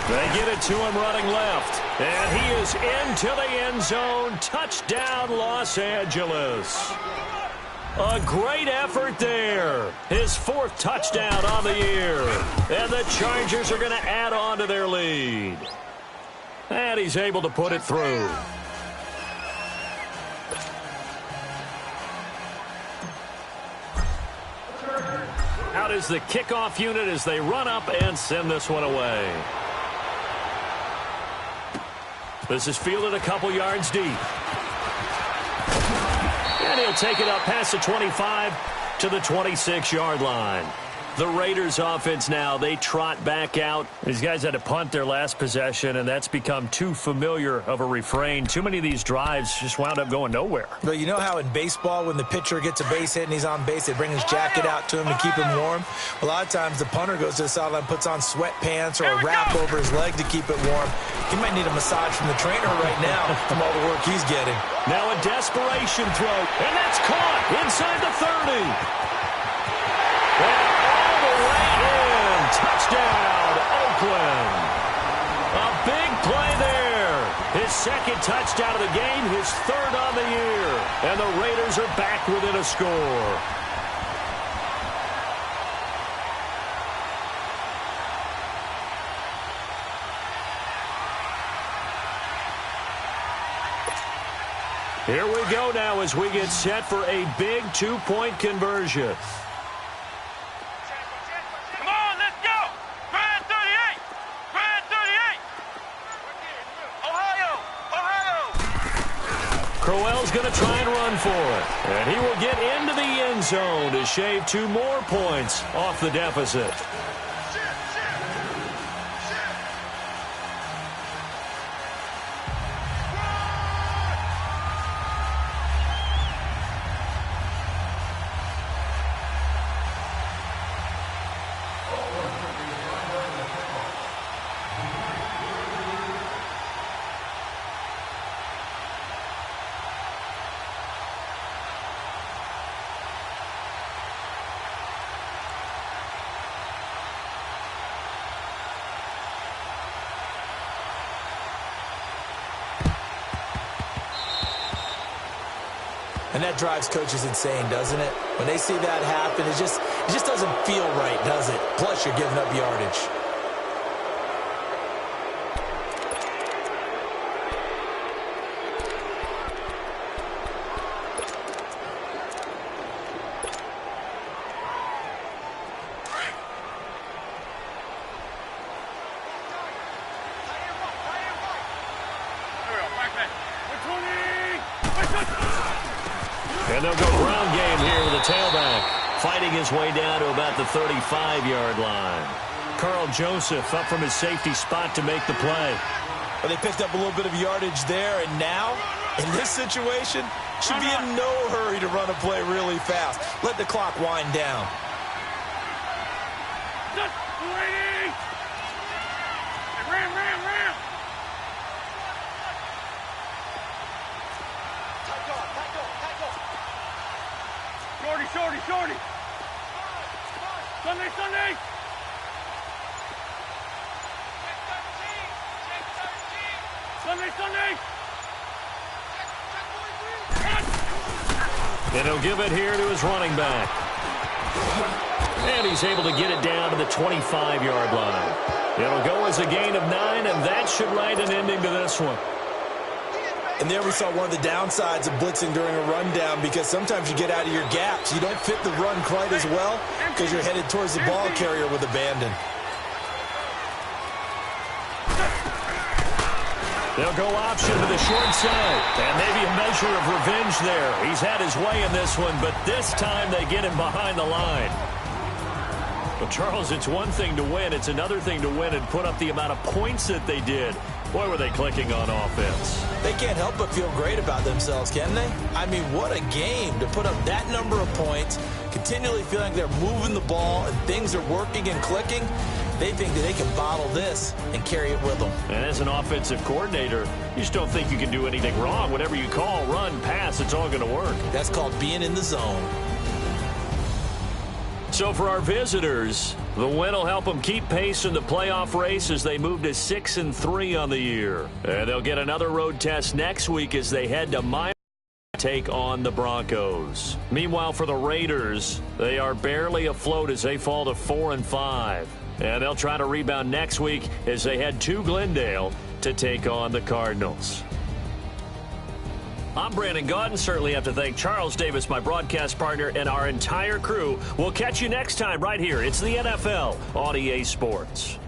They get it to him running left. And he is into the end zone. Touchdown, Los Angeles. A great effort there. His 4th touchdown on the year. And the Chargers are going to add on to their lead. And he's able to put it through. Out is the kickoff unit as they run up and send this one away. This is fielded a couple yards deep. And he'll take it up past the 25 to the 26-yard line. The Raiders offense now, they trot back out. These guys had to punt their last possession, and that's become too familiar of a refrain. Too many of these drives just wound up going nowhere. But you know how in baseball, when the pitcher gets a base hit and he's on base, they bring his jacket out to him to keep him warm? A lot of times the punter goes to the sideline, puts on sweatpants or a wrap over his leg to keep it warm. He might need a massage from the trainer right now from all the work he's getting. Now a desperation throw, and that's caught inside the 30. Touchdown, Oakland. A big play there. His 2nd touchdown of the game, his 3rd on the year. And the Raiders are back within a score. Here we go now as we get set for a big 2-point conversion. Crowell's going to try and run for it. And he will get into the end zone to shave 2 more points off the deficit. And that drives coaches insane, doesn't it? When they see that happen, It just doesn't feel right, does it? Plus, you're giving up yardage. And they'll go ground game here with a tailback, fighting his way down to about the 35-yard line. Carl Joseph up from his safety spot to make the play. Well, they picked up a little bit of yardage there, and now, in this situation, should be in no hurry to run a play really fast. Let the clock wind down. Shorty. Sunday. Sunday. And he'll give it here to his running back. And he's able to get it down to the 25-yard line. It'll go as a gain of 9, and that should write an ending to this one. And there we saw one of the downsides of blitzing during a rundown, because sometimes you get out of your gaps. You don't fit the run quite as well because you're headed towards the ball carrier with abandon. They'll go option to the short side. And maybe a measure of revenge there. He's had his way in this one, but this time they get him behind the line. Well, Charles, it's one thing to win. It's another thing to win and put up the amount of points that they did. Boy, were they clicking on offense. They can't help but feel great about themselves, can they? I mean, what a game to put up that number of points, continually feeling like they're moving the ball and things are working and clicking. They think that they can bottle this and carry it with them. And as an offensive coordinator, you just don't think you can do anything wrong. Whatever you call, run, pass, it's all going to work. That's called being in the zone. So for our visitors, the win will help them keep pace in the playoff race as they move to 6-3 on the year. And they'll get another road test next week as they head to Miami to take on the Broncos. Meanwhile, for the Raiders, they are barely afloat as they fall to 4-5. And they'll try to rebound next week as they head to Glendale to take on the Cardinals. I'm Brandon Gaudin. Certainly have to thank Charles Davis, my broadcast partner, and our entire crew. We'll catch you next time right here. It's the NFL on EA Sports.